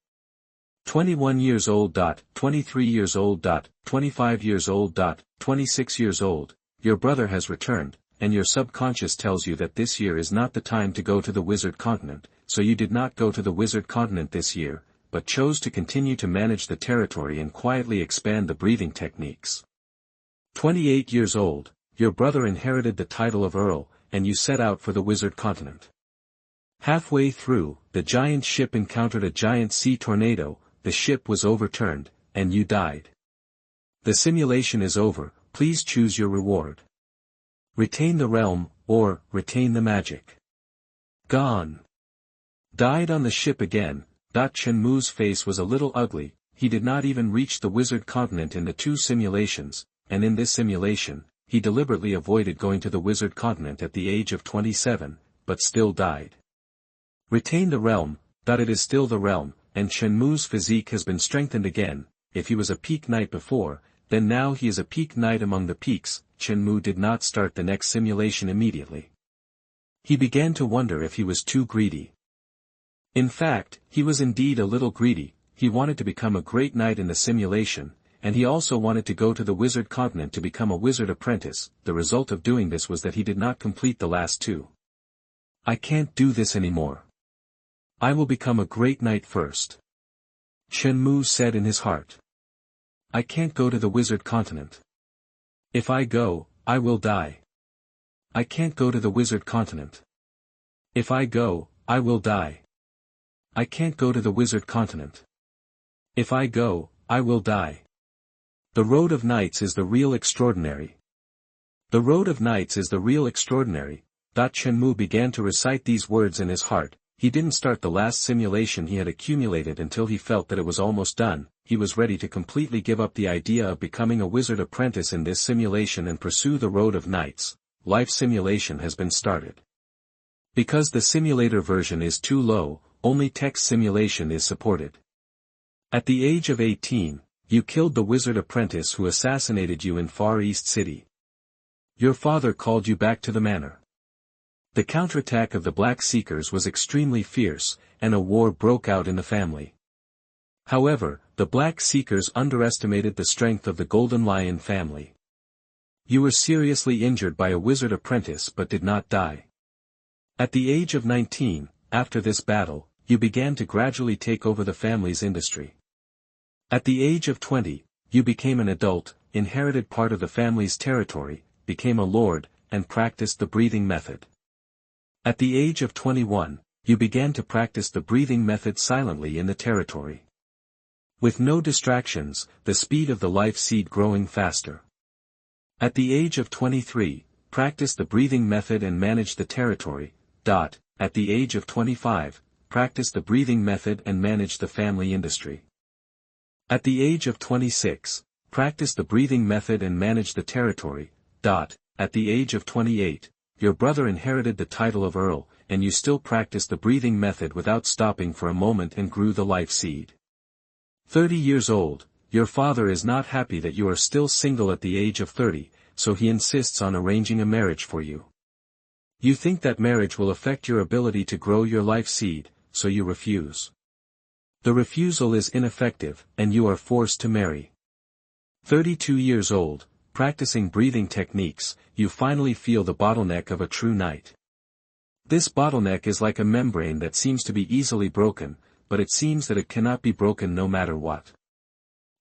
21 years old. 23 years old. 25 years old. 26 years old, your brother has returned, and your subconscious tells you that this year is not the time to go to the wizard continent, so you did not go to the wizard continent this year, but chose to continue to manage the territory and quietly expand the breathing techniques. 28 years old, your brother inherited the title of Earl, and you set out for the wizard continent. Halfway through, the giant ship encountered a giant sea tornado, the ship was overturned, and you died. The simulation is over, please choose your reward. Retain the realm, or retain the magic. Gone. Died on the ship again. Chenmu's face was a little ugly, he did not even reach the wizard continent in the two simulations, and in this simulation, he deliberately avoided going to the wizard continent at the age of 27, but still died. Retain the realm, that it is still the realm, and Shenmue's physique has been strengthened again. If he was a peak knight before, then now he is a peak knight among the peaks. Shenmue did not start the next simulation immediately. He began to wonder if he was too greedy. In fact, he was indeed a little greedy. He wanted to become a great knight in the simulation, and he also wanted to go to the wizard continent to become a wizard apprentice. The result of doing this was that he did not complete the last two. I can't do this anymore. I will become a great knight first. Shenmue said in his heart. I can't go to the wizard continent. If I go, I will die. I can't go to the wizard continent. If I go, I will die. I can't go to the wizard continent. If I go, I will die. The road of knights is the real extraordinary. The road of knights is the real extraordinary. Shenmue began to recite these words in his heart. He didn't start the last simulation he had accumulated until he felt that it was almost done. He was ready to completely give up the idea of becoming a wizard apprentice in this simulation and pursue the road of knights. Life simulation has been started. Because the simulator version is too low, only text simulation is supported. At the age of 18, you killed the wizard apprentice who assassinated you in Far East City. Your father called you back to the manor. The counterattack of the Black Seekers was extremely fierce, and a war broke out in the family. However, the Black Seekers underestimated the strength of the Golden Lion family. You were seriously injured by a wizard apprentice but did not die. At the age of 19, after this battle, you began to gradually take over the family's industry. At the age of 20, you became an adult, inherited part of the family's territory, became a lord, and practiced the breathing method. At the age of 21, you began to practice the breathing method silently in the territory. With no distractions, the speed of the life seed growing faster. At the age of 23, practice the breathing method and manage the territory. At the age of 25, practice the breathing method and manage the family industry. At the age of 26, practice the breathing method and manage the territory. At the age of 28, your brother inherited the title of Earl, and you still practiced the breathing method without stopping for a moment and grew the life seed. 30 years old, your father is not happy that you are still single at the age of 30, so he insists on arranging a marriage for you. You think that marriage will affect your ability to grow your life seed, so you refuse. The refusal is ineffective, and you are forced to marry. 32 years old, practicing breathing techniques, you finally feel the bottleneck of a true knight. This bottleneck is like a membrane that seems to be easily broken, but it seems that it cannot be broken no matter what.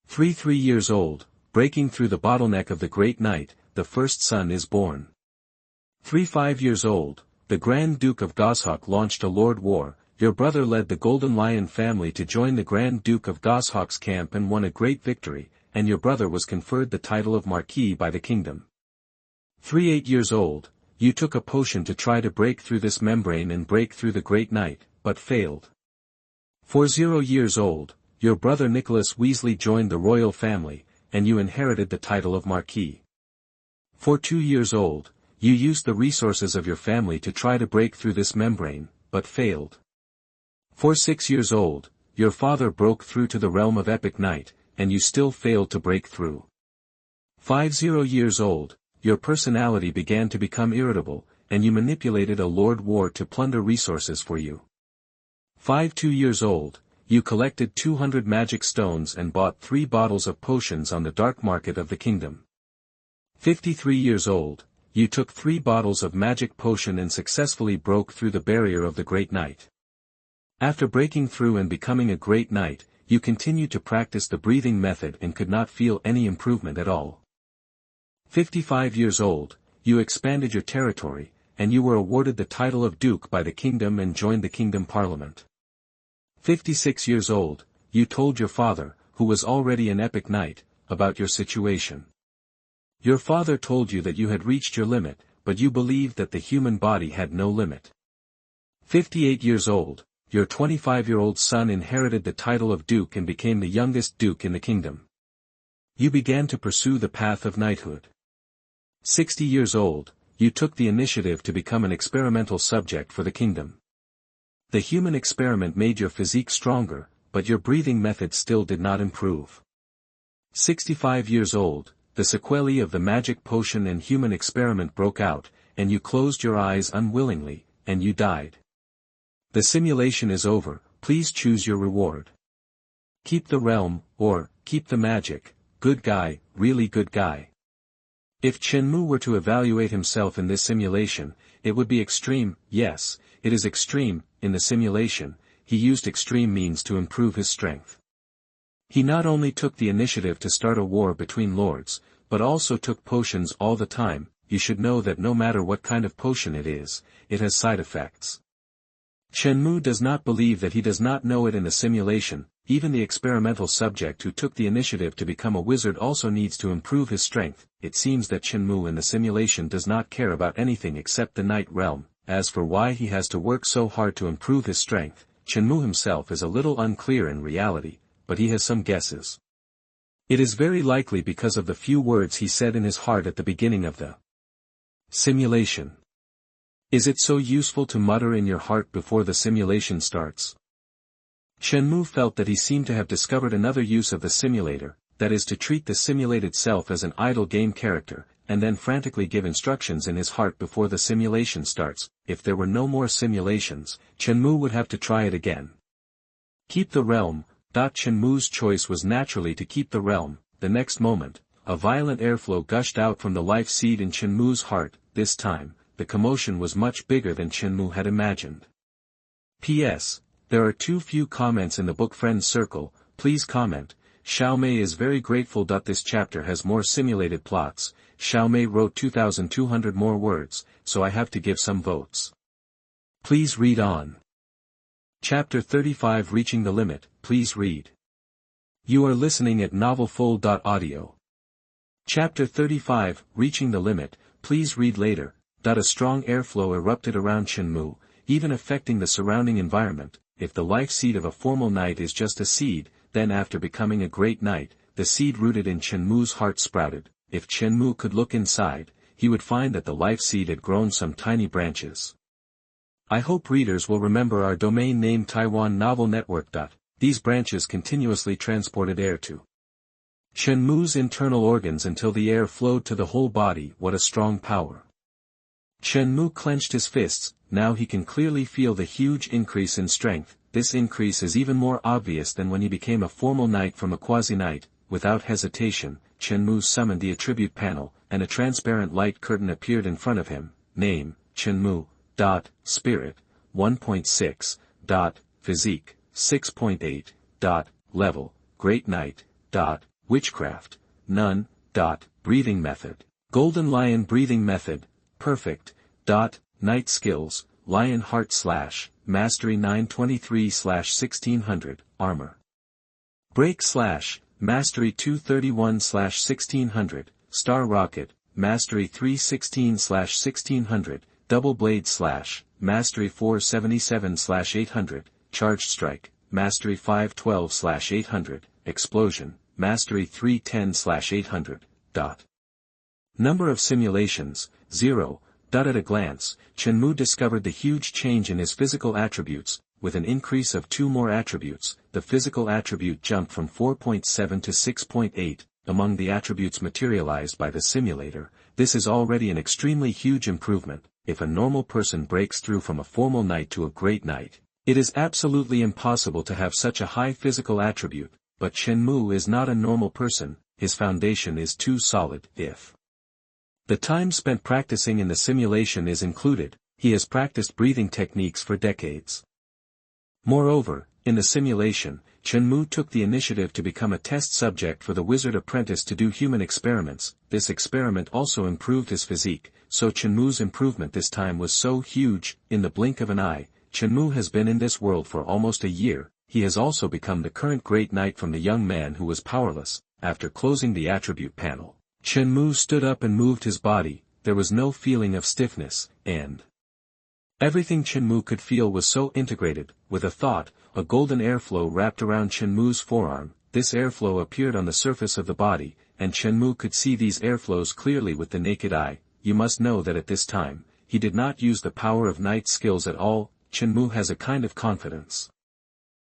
3 years old, breaking through the bottleneck of the great knight, the first son is born. 5 years old, the Grand Duke of Goshawk launched a Lord War. Your brother led the Golden Lion family to join the Grand Duke of Goshawk's camp and won a great victory, and your brother was conferred the title of Marquis by the kingdom. 8 years old, you took a potion to try to break through this membrane and break through the Great Knight, but failed. 0 years old, your brother Nicholas Weasley joined the royal family, and you inherited the title of Marquis. 2 years old, you used the resources of your family to try to break through this membrane, but failed. 6 years old, your father broke through to the realm of Epic Knight, and you still failed to break through. 0 years old, your personality began to become irritable, and you manipulated a Lord War to plunder resources for you. 2 years old, you collected 200 magic stones and bought 3 bottles of potions on the dark market of the kingdom. 53 years old, you took 3 bottles of magic potion and successfully broke through the barrier of the Great Knight. After breaking through and becoming a great knight, you continued to practice the breathing method and could not feel any improvement at all. 55 years old, you expanded your territory, and you were awarded the title of Duke by the kingdom and joined the kingdom parliament. 56 years old, you told your father, who was already an epic knight, about your situation. Your father told you that you had reached your limit, but you believed that the human body had no limit. 58 years old, your 25-year-old son inherited the title of Duke and became the youngest Duke in the kingdom. You began to pursue the path of knighthood. 60 years old, you took the initiative to become an experimental subject for the kingdom. The human experiment made your physique stronger, but your breathing method still did not improve. 65 years old, the sequelae of the magic potion and human experiment broke out, and you closed your eyes unwillingly, and you died. The simulation is over, please choose your reward. Keep the realm, or, keep the magic, good guy, really good guy. If Chenmu were to evaluate himself in this simulation, it would be extreme. Yes, it is extreme. In the simulation, he used extreme means to improve his strength. He not only took the initiative to start a war between lords, but also took potions all the time. You should know that no matter what kind of potion it is, it has side effects. Chenmu does not believe that he does not know it in the simulation. Even the experimental subject who took the initiative to become a wizard also needs to improve his strength. It seems that Chenmu in the simulation does not care about anything except the night realm. As for why he has to work so hard to improve his strength, Chenmu himself is a little unclear in reality, but he has some guesses. It is very likely because of the few words he said in his heart at the beginning of the simulation. Is it so useful to mutter in your heart before the simulation starts? Chenmu felt that he seemed to have discovered another use of the simulator, that is to treat the simulated self as an idle game character, and then frantically give instructions in his heart before the simulation starts. If there were no more simulations, Chenmu would have to try it again. Keep the realm. Chenmu's choice was naturally to keep the realm. The next moment, a violent airflow gushed out from the life seed in Chenmu's heart. This time, the commotion was much bigger than Chenmu had imagined. P.S. There are too few comments in the book Friends Circle. Please comment. Xiaomei is very grateful. This chapter has more simulated plots. Xiaomei wrote 2,200 more words, so I have to give some votes. Please read on. Chapter 35 Reaching the Limit, please read. You are listening at novelfull.audio. Chapter 35 Reaching the Limit, please read later. A strong airflow erupted around Chenmu, even affecting the surrounding environment. If the life seed of a formal knight is just a seed, then after becoming a great knight, the seed rooted in Chenmu's heart sprouted. If Chenmu could look inside, he would find that the life seed had grown some tiny branches. I hope readers will remember our domain name Taiwan Novel Network. These branches continuously transported air to Chenmu's internal organs until the air flowed to the whole body. What a strong power. Chenmu clenched his fists. Now he can clearly feel the huge increase in strength. This increase is even more obvious than when he became a formal knight from a quasi-knight. Without hesitation, Chenmu summoned the attribute panel, and a transparent light curtain appeared in front of him. Name, Chenmu. Spirit, 1.6. Physique, 6.8. Level, Great Knight. Witchcraft, none. Breathing method, Golden Lion breathing method, perfect. Knight skills, Lion Heart / Mastery 923/1600, Armor. Break / Mastery 231/1600, Star Rocket, Mastery 316/1600, Double Blade / Mastery 477/800, Charged Strike, Mastery 512/800, Explosion, Mastery 310/800. Number of simulations, 0. At a glance, Chenmu discovered the huge change in his physical attributes. With an increase of 2 more attributes, the physical attribute jumped from 4.7 to 6.8. Among the attributes materialized by the simulator, this is already an extremely huge improvement. If a normal person breaks through from a formal knight to a great knight, it is absolutely impossible to have such a high physical attribute. But Chenmu is not a normal person. His foundation is too solid. If the time spent practicing in the simulation is included, he has practiced breathing techniques for decades. Moreover, in the simulation, Chenmu took the initiative to become a test subject for the wizard apprentice to do human experiments. This experiment also improved his physique, so Chenmu's improvement this time was so huge. In the blink of an eye, Chenmu has been in this world for almost a year. He has also become the current great knight from the young man who was powerless. After closing the attribute panel, Chenmu stood up and moved his body. There was no feeling of stiffness, and everything Chenmu could feel was so integrated. With a thought, a golden airflow wrapped around Chenmu's forearm. This airflow appeared on the surface of the body, and Chenmu could see these airflows clearly with the naked eye. You must know that at this time, he did not use the power of night skills at all. Chenmu has a kind of confidence.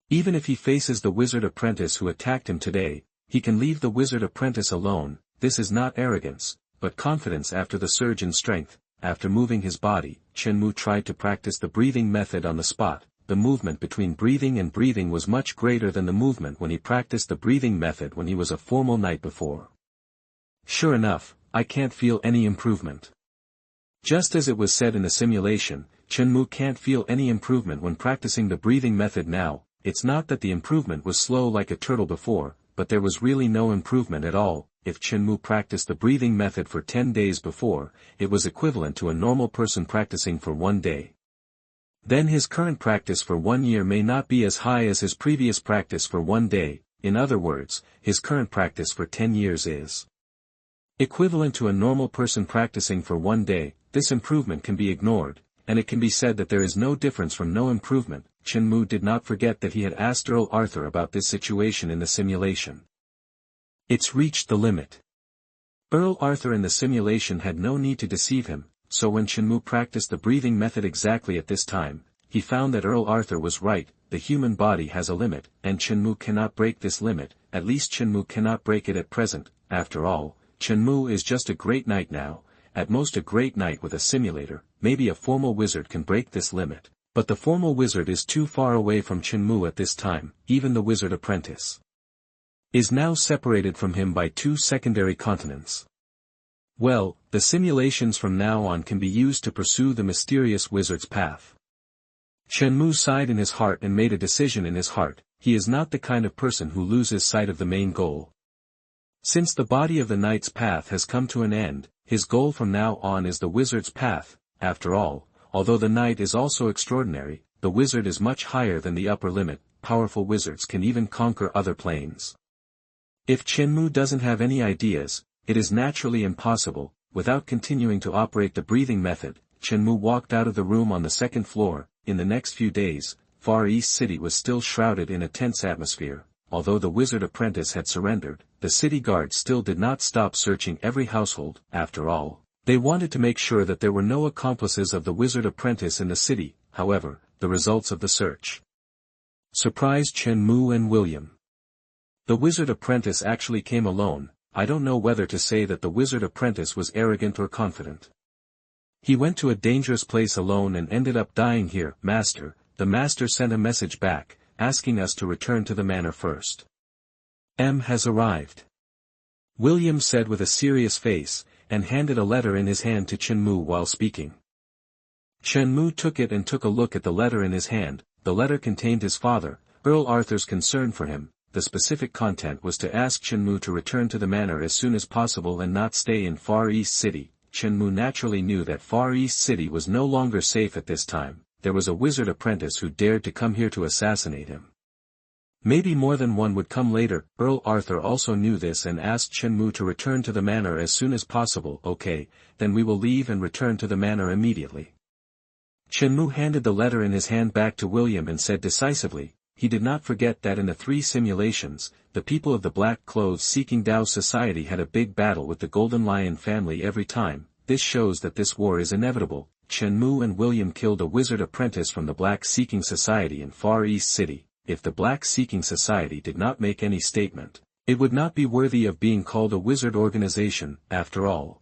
Even if he faces the wizard apprentice who attacked him today, he can leave the wizard apprentice alone. This is not arrogance, but confidence. After the surge in strength, after moving his body, Chenmu tried to practice the breathing method on the spot. The movement between breathing and breathing was much greater than the movement when he practiced the breathing method when he was a formal knight before. Sure enough, I can't feel any improvement. Just as it was said in the simulation, Chenmu can't feel any improvement when practicing the breathing method now. It's not that the improvement was slow like a turtle before, but there was really no improvement at all. If Chenmu practiced the breathing method for 10 days before, it was equivalent to a normal person practicing for 1 day. Then his current practice for 1 year may not be as high as his previous practice for 1 day. In other words, his current practice for 10 years is equivalent to a normal person practicing for 1 day. This improvement can be ignored, and it can be said that there is no difference from no improvement. Chenmu did not forget that he had asked Earl Arthur about this situation in the simulation. It's reached the limit. Earl Arthur in the simulation had no need to deceive him, so when Chenmu practiced the breathing method exactly at this time, he found that Earl Arthur was right. The human body has a limit, and Chenmu cannot break this limit. At least Chenmu cannot break it at present. After all, Chenmu is just a great knight now, at most a great knight with a simulator. Maybe a formal wizard can break this limit, but the formal wizard is too far away from Chenmu at this time. Even the wizard apprentice is now separated from him by 2 secondary continents. Well, the simulations from now on can be used to pursue the mysterious wizard's path. Chenmu sighed in his heart and made a decision in his heart. He is not the kind of person who loses sight of the main goal. Since the body of the knight's path has come to an end, his goal from now on is the wizard's path. After all, although the knight is also extraordinary, the wizard is much higher than the upper limit. Powerful wizards can even conquer other planes. If Chenmu doesn't have any ideas, it is naturally impossible. Without continuing to operate the breathing method, Chenmu walked out of the room on the 2nd floor. In the next few days, Far East City was still shrouded in a tense atmosphere. Although the wizard apprentice had surrendered, the city guards still did not stop searching every household. After all, they wanted to make sure that there were no accomplices of the wizard apprentice in the city. However, the results of the search surprised Chenmu and William. The wizard apprentice actually came alone. I don't know whether to say that the wizard apprentice was arrogant or confident. He went to a dangerous place alone and ended up dying here. Master, the master sent a message back, asking us to return to the manor first. M has arrived, William said with a serious face, and handed a letter in his hand to Chenmu while speaking. Chenmu took it and took a look at the letter in his hand. The letter contained his father, Earl Arthur's concern for him. The specific content was to ask Chenmu to return to the manor as soon as possible and not stay in Far East City. Chenmu naturally knew that Far East City was no longer safe at this time. There was a wizard apprentice who dared to come here to assassinate him. Maybe more than one would come later. Earl Arthur also knew this and asked Chenmu to return to the manor as soon as possible. Okay, then we will leave and return to the manor immediately. Chenmu handed the letter in his hand back to William and said decisively. He did not forget that in the 3 simulations, the people of the Black Clothes Seeking Dao Society had a big battle with the Golden Lion family every time. This shows that this war is inevitable. Chenmu and William killed a wizard apprentice from the Black Seeking Society in Far East City. If the Black Seeking Society did not make any statement, it would not be worthy of being called a wizard organization. After all,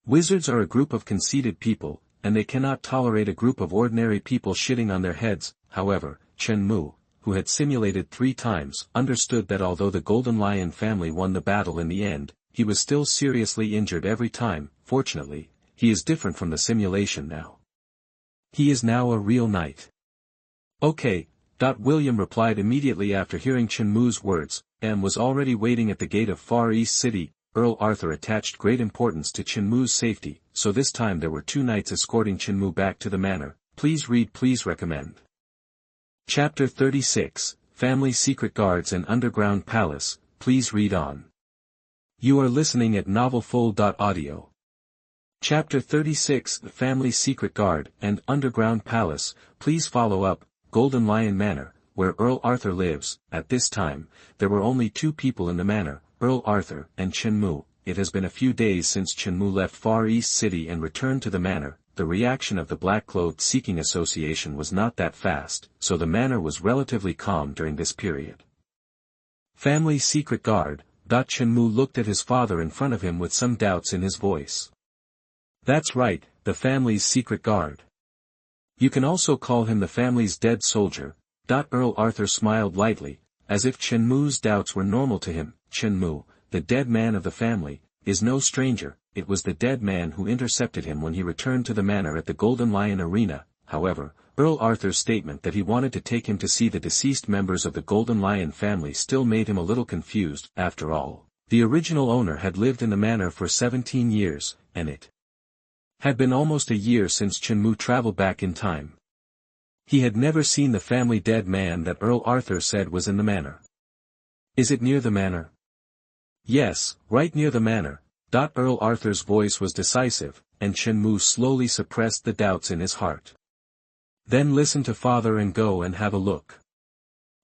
wizards are a group of conceited people, and they cannot tolerate a group of ordinary people shitting on their heads. However, Chenmu, who had simulated 3 times, understood that although the Golden Lion family won the battle in the end, he was still seriously injured every time. Fortunately, he is different from the simulation now. He is now a real knight. Okay. William replied immediately after hearing Chenmu's words. M was already waiting at the gate of Far East City. Earl Arthur attached great importance to Chenmu's safety, so this time there were 2 knights escorting Chenmu back to the manor. Please read, please recommend. Chapter 36, Family Secret Guards and Underground Palace. Please read on. You are listening at novelfull.audio. Chapter 36, Family Secret Guard and Underground Palace. Please follow up. Golden Lion Manor, where Earl Arthur lives. At this time, there were only 2 people in the manor, Earl Arthur, and Chenmu. It has been a few days since Chenmu left Far East City and returned to the manor. The reaction of the Black-Clothed Seeking Association was not that fast, so the manor was relatively calm during this period. Family Secret Guard. Chenmu looked at his father in front of him with some doubts in his voice. That's right, the family's secret guard. You can also call him the family's dead soldier. Earl Arthur smiled lightly, as if Chenmu's doubts were normal to him. Chenmu, the dead man of the family, is no stranger. It was the dead man who intercepted him when he returned to the manor at the Golden Lion Arena. However, Earl Arthur's statement that he wanted to take him to see the deceased members of the Golden Lion family still made him a little confused. After all, the original owner had lived in the manor for 17 years, and it had been almost a year since Chenmu traveled back in time. He had never seen the family dead man that Earl Arthur said was in the manor. Is it near the manor? Yes, right near the manor. Earl Arthur's voice was decisive, and Chenmu slowly suppressed the doubts in his heart. Then listen to father and go and have a look.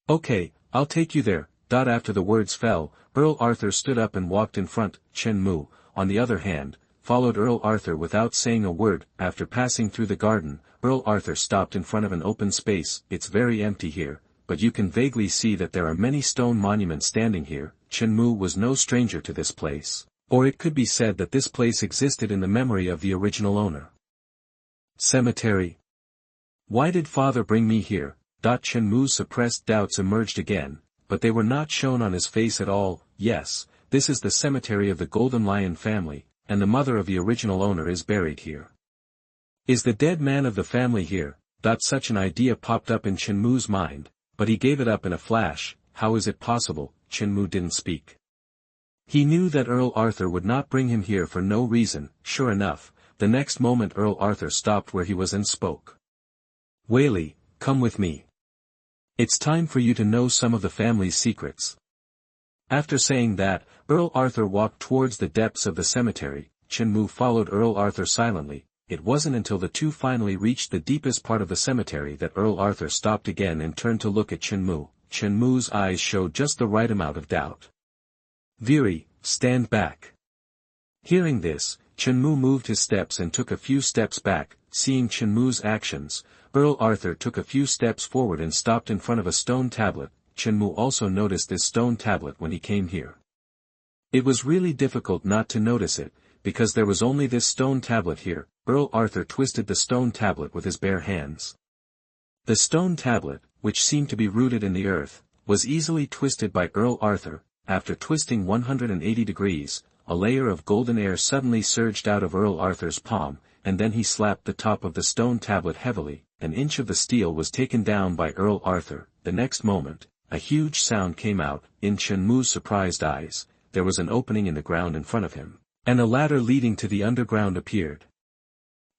Okay, I'll take you there. After the words fell, Earl Arthur stood up and walked in front. Chenmu, on the other hand, followed Earl Arthur without saying a word. After passing through the garden, Earl Arthur stopped in front of an open space. It's very empty here, but you can vaguely see that there are many stone monuments standing here. Chenmu was no stranger to this place. Or it could be said that this place existed in the memory of the original owner. Cemetery. Why did father bring me here? Chenmu's suppressed doubts emerged again, but they were not shown on his face at all. Yes, this is the cemetery of the Golden Lion family, and the mother of the original owner is buried here. Is the dead man of the family here? Such an idea popped up in Chenmu's mind, but he gave it up in a flash. How is it possible? Chenmu didn't speak. He knew that Earl Arthur would not bring him here for no reason. Sure enough, the next moment Earl Arthur stopped where he was and spoke. Whaley, come with me. It's time for you to know some of the family's secrets. After saying that, Earl Arthur walked towards the depths of the cemetery. Chenmu followed Earl Arthur silently. It wasn't until the two finally reached the deepest part of the cemetery that Earl Arthur stopped again and turned to look at Chenmu. Chenmu's eyes showed just the right amount of doubt. Veery, stand back. Hearing this, Chenmu moved his steps and took a few steps back. Seeing Chenmu's actions, Earl Arthur took a few steps forward and stopped in front of a stone tablet. Chenmu also noticed this stone tablet when he came here. It was really difficult not to notice it, because there was only this stone tablet here. Earl Arthur twisted the stone tablet with his bare hands. The stone tablet, which seemed to be rooted in the earth, was easily twisted by Earl Arthur. After twisting 180 degrees, a layer of golden air suddenly surged out of Earl Arthur's palm, and then he slapped the top of the stone tablet heavily. An inch of the steel was taken down by Earl Arthur. The next moment, a huge sound came out. In Chenmu's surprised eyes, there was an opening in the ground in front of him, and a ladder leading to the underground appeared.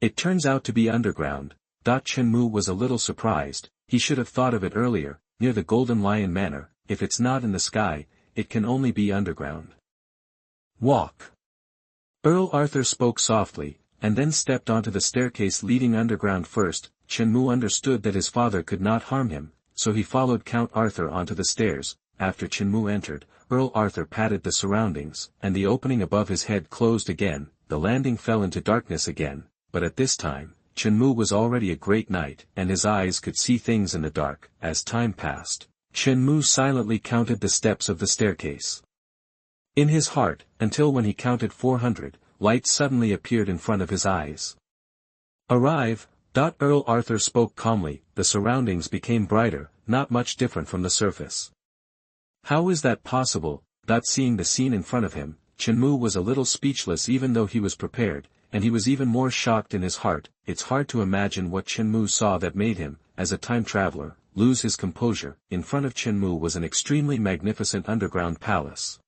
It turns out to be underground. Chenmu was a little surprised. He should have thought of it earlier. Near the Golden Lion Manor, if it's not in the sky, it can only be underground. Walk. Earl Arthur spoke softly, and then stepped onto the staircase leading underground first. Chenmu understood that his father could not harm him, so he followed Count Arthur onto the stairs. After Chenmu entered, Earl Arthur patted the surroundings, and the opening above his head closed again. The landing fell into darkness again, but at this time, Chenmu was already a great knight, and his eyes could see things in the dark. As time passed, Chenmu silently counted the steps of the staircase. In his heart, until when he counted 400, light suddenly appeared in front of his eyes. Arrive. Earl Arthur spoke calmly. The surroundings became brighter, not much different from the surface. How is that possible? Seeing the scene in front of him, Chenmu was a little speechless even though he was prepared, and he was even more shocked in his heart. It's hard to imagine what Chenmu saw that made him, as a time traveler, lose his composure. In front of Chenmu was an extremely magnificent underground palace.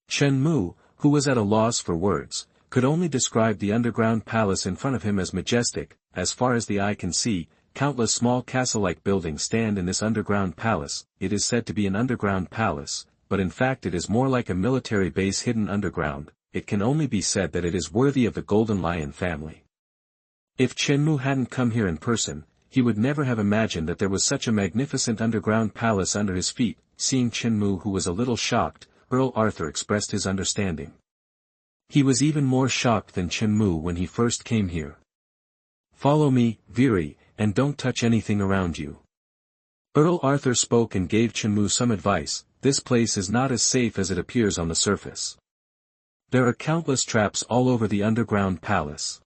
Chenmu, who was at a loss for words, could only describe the underground palace in front of him as majestic. As far as the eye can see, countless small castle-like buildings stand in this underground palace. It is said to be an underground palace, but in fact it is more like a military base hidden underground. It can only be said that it is worthy of the Golden Lion family. If Chenmu hadn't come here in person, he would never have imagined that there was such a magnificent underground palace under his feet. Seeing Chenmu, who was a little shocked, Earl Arthur expressed his understanding. He was even more shocked than Chenmu when he first came here. Follow me, Viri, and don't touch anything around you. Earl Arthur spoke and gave Chenmu some advice. This place is not as safe as it appears on the surface. There are countless traps all over the underground palace.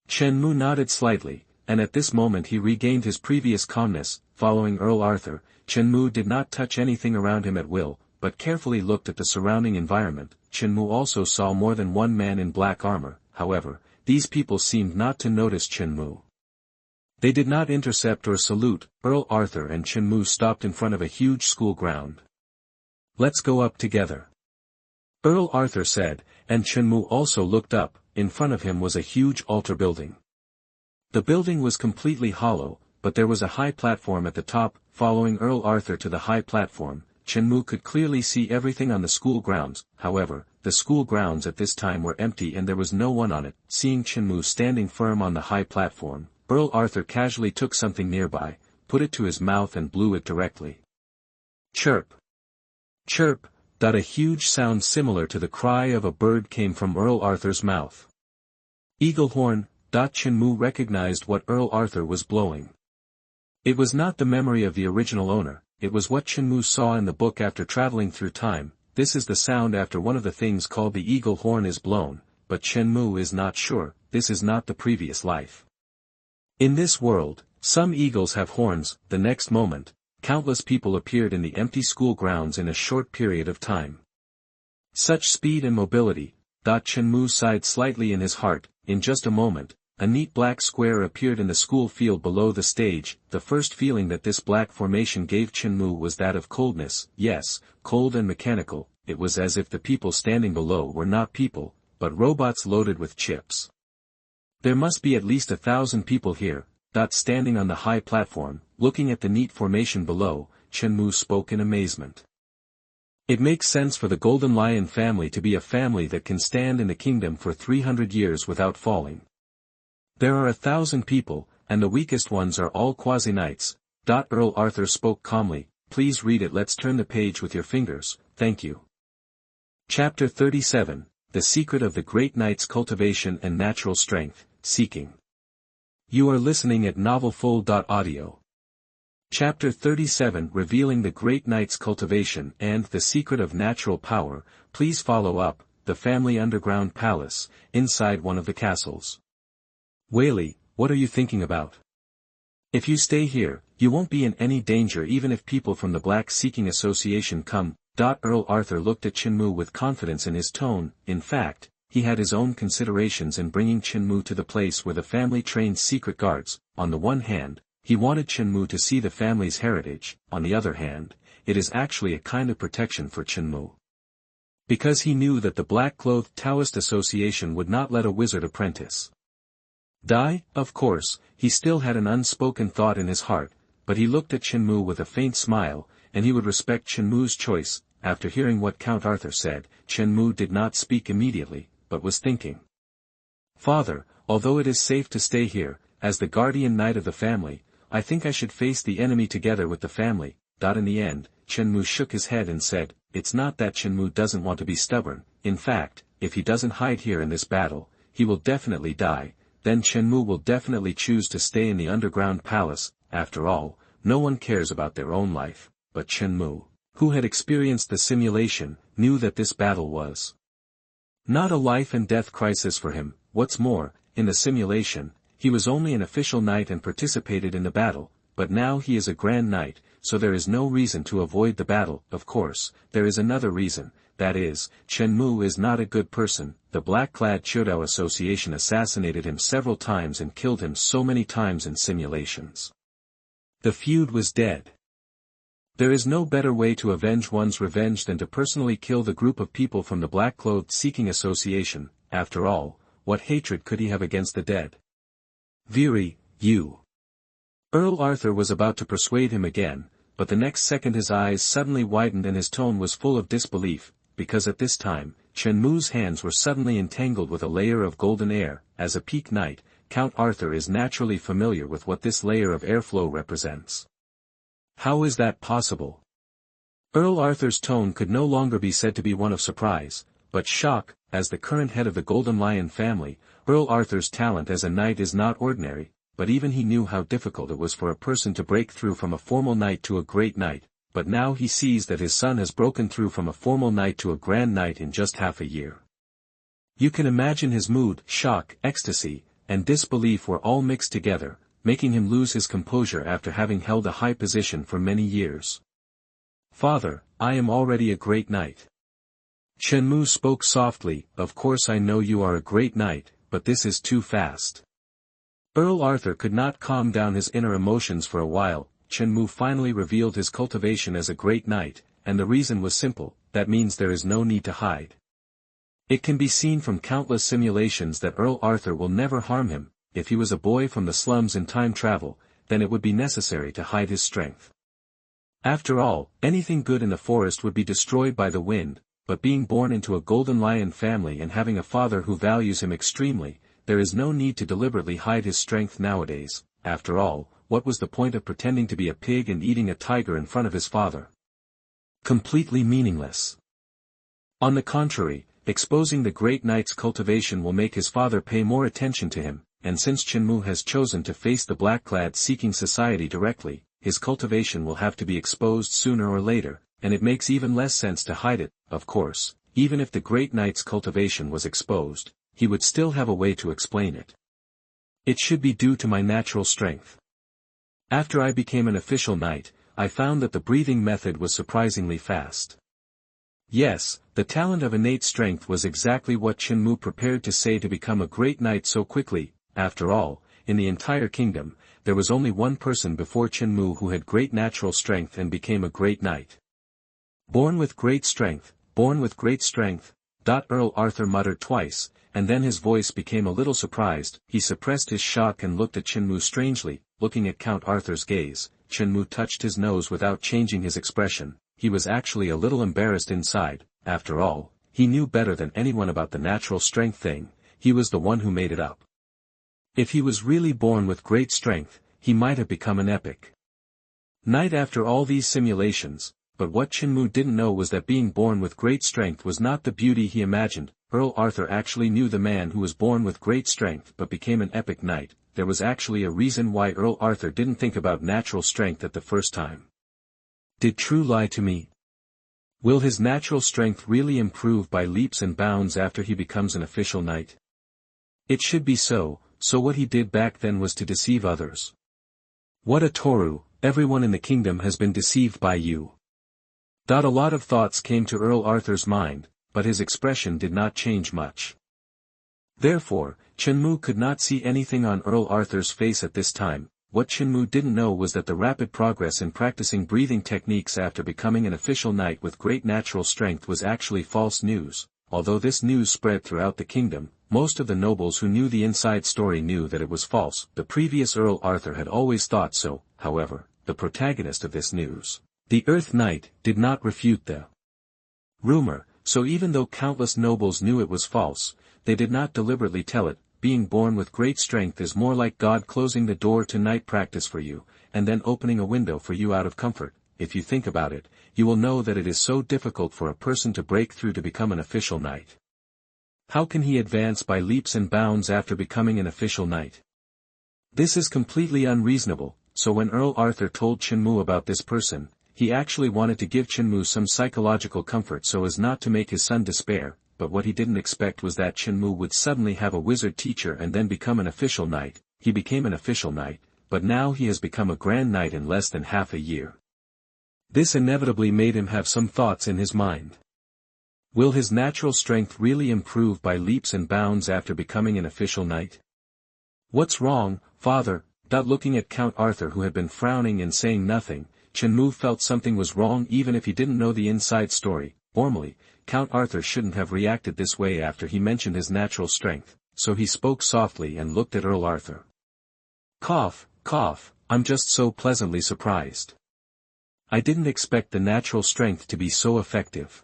Chenmu nodded slightly, and at this moment he regained his previous calmness. Following Earl Arthur, Chenmu did not touch anything around him at will, but carefully looked at the surrounding environment. Chenmu also saw more than one man in black armor. However, these people seemed not to notice Chenmu. They did not intercept or salute. Earl Arthur and Chenmu stopped in front of a huge school ground. Let's go up together, Earl Arthur said, and Chenmu also looked up. In front of him was a huge altar building. The building was completely hollow, but there was a high platform at the top. Following Earl Arthur to the high platform, Chenmu could clearly see everything on the school grounds. However, the school grounds at this time were empty and there was no one on it. Seeing Chenmu standing firm on the high platform, Earl Arthur casually took something nearby, put it to his mouth and blew it directly. Chirp! Chirp! A huge sound similar to the cry of a bird came from Earl Arthur's mouth. Eagle horn! Chenmu recognized what Earl Arthur was blowing. It was not the memory of the original owner, it was what Chenmu saw in the book after traveling through time. This is the sound after one of the things called the eagle horn is blown, but Chenmu is not sure. This is not the previous life. In this world, some eagles have horns. The next moment, countless people appeared in the empty school grounds in a short period of time. Such speed and mobility! Chenmu sighed slightly in his heart. In just a moment, a neat black square appeared in the school field below the stage. The first feeling that this black formation gave Chenmu was that of coldness. Yes, cold and mechanical. It was as if the people standing below were not people, but robots loaded with chips. There must be at least 1,000 people here. Standing on the high platform, looking at the neat formation below, Chenmu spoke in amazement. It makes sense for the Golden Lion family to be a family that can stand in the kingdom for 300 years without falling. There are 1,000 people, and the weakest ones are all quasi-knights. Earl Arthur spoke calmly. Please read it. Let's turn the page with your fingers, thank you. Chapter 37, The Secret of the Great Knight's Cultivation and Natural Strength, Seeking. You are listening at MTnovel. Chapter 37, Revealing the Great Knight's Cultivation and the Secret of Natural Power. Please follow up. The family underground palace, inside one of the castles. Whaley, what are you thinking about? If you stay here, you won't be in any danger even if people from the Black Seeking Association come. Earl Arthur looked at Chenmu with confidence in his tone. In fact, he had his own considerations in bringing Chenmu to the place where the family trained secret guards. On the one hand, he wanted Chenmu to see the family's heritage. On the other hand, it is actually a kind of protection for Chenmu. Because he knew that the Black-Clothed Taoist Association would not let a wizard apprentice die. Of course, he still had an unspoken thought in his heart, but he looked at Chenmu with a faint smile, and he would respect Chenmu's choice. After hearing what Count Arthur said, Chenmu did not speak immediately, but was thinking. Father, although it is safe to stay here, as the guardian knight of the family, I think I should face the enemy together with the family. In the end, Chenmu shook his head and said, it's not that Chenmu doesn't want to be stubborn. In fact, if he doesn't hide here in this battle, he will definitely die. Then Chenmu will definitely choose to stay in the underground palace. After all, no one cares about their own life, but Chenmu, who had experienced the simulation, knew that this battle was not a life and death crisis for him. What's more, in the simulation, he was only an official knight and participated in the battle, but now he is a grand knight, so there is no reason to avoid the battle. Of course, there is another reason, that is, Chenmu is not a good person. The Black-Clad Chodao Association assassinated him several times and killed him so many times in simulations. The feud was dead. There is no better way to avenge one's revenge than to personally kill the group of people from the Black-Clothed Seeking Association. After all, what hatred could he have against the dead? Viri, you. Earl Arthur was about to persuade him again, but the next second his eyes suddenly widened and his tone was full of disbelief, because at this time, Chenmu's hands were suddenly entangled with a layer of golden air. As a peak knight, Count Arthur is naturally familiar with what this layer of airflow represents. How is that possible? Earl Arthur's tone could no longer be said to be one of surprise, but shock. As the current head of the Golden Lion family, Earl Arthur's talent as a knight is not ordinary, but even he knew how difficult it was for a person to break through from a formal knight to a great knight, but now he sees that his son has broken through from a formal knight to a grand knight in just half a year. You can imagine his mood. Shock, ecstasy, and disbelief were all mixed together, making him lose his composure after having held a high position for many years. "Father, I am already a great knight." Shenmue spoke softly. "Of course I know you are a great knight, but this is too fast." Earl Arthur could not calm down his inner emotions for a while. Shenmue finally revealed his cultivation as a great knight, and the reason was simple: that means there is no need to hide. It can be seen from countless simulations that Earl Arthur will never harm him. If he was a boy from the slums in time travel, then it would be necessary to hide his strength. After all, anything good in the forest would be destroyed by the wind, but being born into a Golden Lion family and having a father who values him extremely, there is no need to deliberately hide his strength nowadays. After all, what was the point of pretending to be a pig and eating a tiger in front of his father? Completely meaningless. On the contrary, exposing the great knight's cultivation will make his father pay more attention to him, and since Shenmue has chosen to face the black-clad seeking society directly, his cultivation will have to be exposed sooner or later, and it makes even less sense to hide it. Of course, even if the great knight's cultivation was exposed, he would still have a way to explain it. "It should be due to my natural strength. After I became an official knight, I found that the breathing method was surprisingly fast." Yes, the talent of innate strength was exactly what Shenmue prepared to say to become a great knight so quickly. After all, in the entire kingdom, there was only one person before Shenmue who had great natural strength and became a great knight. Born with great strength, born with great strength. Earl Arthur muttered twice, and then his voice became a little surprised. He suppressed his shock and looked at Shenmue strangely. Looking at Count Arthur's gaze, Shenmue touched his nose without changing his expression. He was actually a little embarrassed inside. After all, he knew better than anyone about the natural strength thing. He was the one who made it up. If he was really born with great strength, he might have become an epic knight after all these simulations. But what Shenmue didn't know was that being born with great strength was not the beauty he imagined. Earl Arthur actually knew the man who was born with great strength but became an epic knight. There was actually a reason why Earl Arthur didn't think about natural strength at the first time. Did True lie to me? Will his natural strength really improve by leaps and bounds after he becomes an official knight? It should be so what he did back then was to deceive others. What a Toru, everyone in the kingdom has been deceived by you. A lot of thoughts came to Earl Arthur's mind, but his expression did not change much. Therefore, Shenmue could not see anything on Earl Arthur's face at this time. What Shenmue didn't know was that the rapid progress in practicing breathing techniques after becoming an official knight with great natural strength was actually false news. Although this news spread throughout the kingdom, most of the nobles who knew the inside story knew that it was false. The previous Earl Arthur had always thought so. However, the protagonist of this news, the Earth Knight, did not refute the rumor, so even though countless nobles knew it was false, they did not deliberately tell it. Being born with great strength is more like God closing the door to night practice for you, and then opening a window for you out of comfort. If you think about it, you will know that it is so difficult for a person to break through to become an official knight. How can he advance by leaps and bounds after becoming an official knight? This is completely unreasonable. So when Earl Arthur told Shenmue about this person, he actually wanted to give Shenmue some psychological comfort so as not to make his son despair, but what he didn't expect was that Shenmue would suddenly have a wizard teacher and then become an official knight. He became an official knight, but now he has become a grand knight in less than half a year. This inevitably made him have some thoughts in his mind. Will his natural strength really improve by leaps and bounds after becoming an official knight? What's wrong, father? Looking at Count Arthur, who had been frowning and saying nothing, Shenmue felt something was wrong even if he didn't know the inside story. Normally, Count Arthur shouldn't have reacted this way after he mentioned his natural strength, so he spoke softly and looked at Earl Arthur. Cough, cough, I'm just so pleasantly surprised. I didn't expect the natural strength to be so effective.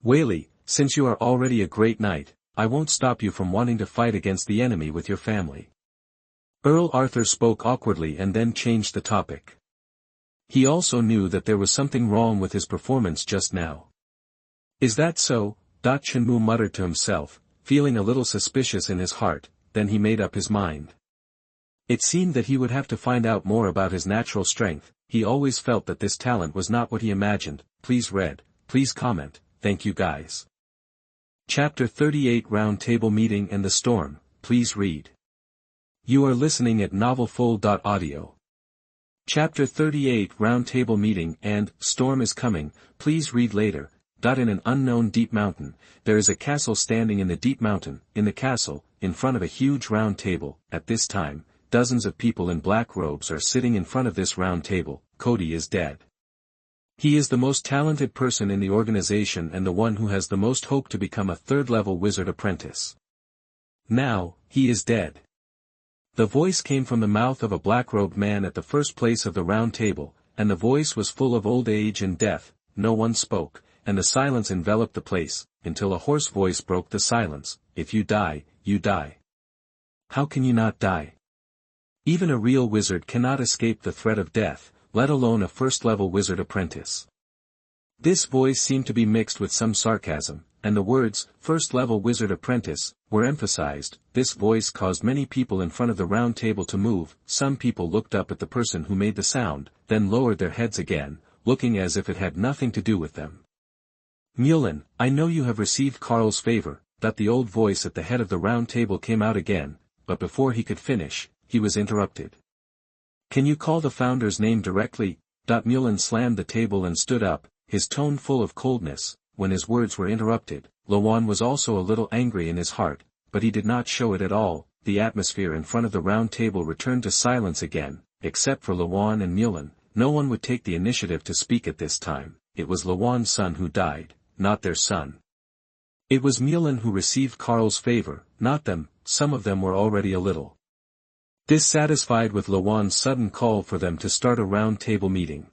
Whaley, since you are already a great knight, I won't stop you from wanting to fight against the enemy with your family. Earl Arthur spoke awkwardly and then changed the topic. He also knew that there was something wrong with his performance just now. Is that so? Chenmu muttered to himself, feeling a little suspicious in his heart, then he made up his mind. It seemed that he would have to find out more about his natural strength. He always felt that this talent was not what he imagined. Please read, please comment, thank you guys. Chapter 38 Round Table Meeting and the Storm, please read. You are listening at MTnovel.audio. Chapter 38 Round Table Meeting and Storm is coming, please read later. In an unknown deep mountain, there is a castle standing in the deep mountain. In the castle, in front of a huge round table, at this time, dozens of people in black robes are sitting in front of this round table. Cody is dead. He is the most talented person in the organization and the one who has the most hope to become a third-level wizard apprentice. Now, he is dead. The voice came from the mouth of a black-robed man at the first place of the round table, and the voice was full of old age and death. No one spoke, and the silence enveloped the place, until a hoarse voice broke the silence. If you die, you die. How can you not die? Even a real wizard cannot escape the threat of death, let alone a first-level wizard apprentice. This voice seemed to be mixed with some sarcasm, and the words, first-level wizard apprentice, were emphasized. This voice caused many people in front of the round table to move. Some people looked up at the person who made the sound, then lowered their heads again, looking as if it had nothing to do with them. Mtlnovel, I know you have received Karl's favor. The old voice at the head of the round table came out again, but before he could finish, he was interrupted. Can you call the founder's name directly? Mtlnovel slammed the table and stood up, his tone full of coldness. When his words were interrupted, Lawan was also a little angry in his heart, but he did not show it at all. The atmosphere in front of the round table returned to silence again, except for Lawan and Mtlnovel. No one would take the initiative to speak at this time. It was Lawan's son who died, not their son. It was Mtlnovel who received Karl's favor, not them. Some of them were already a little dissatisfied with Lawan's sudden call for them to start a round table meeting.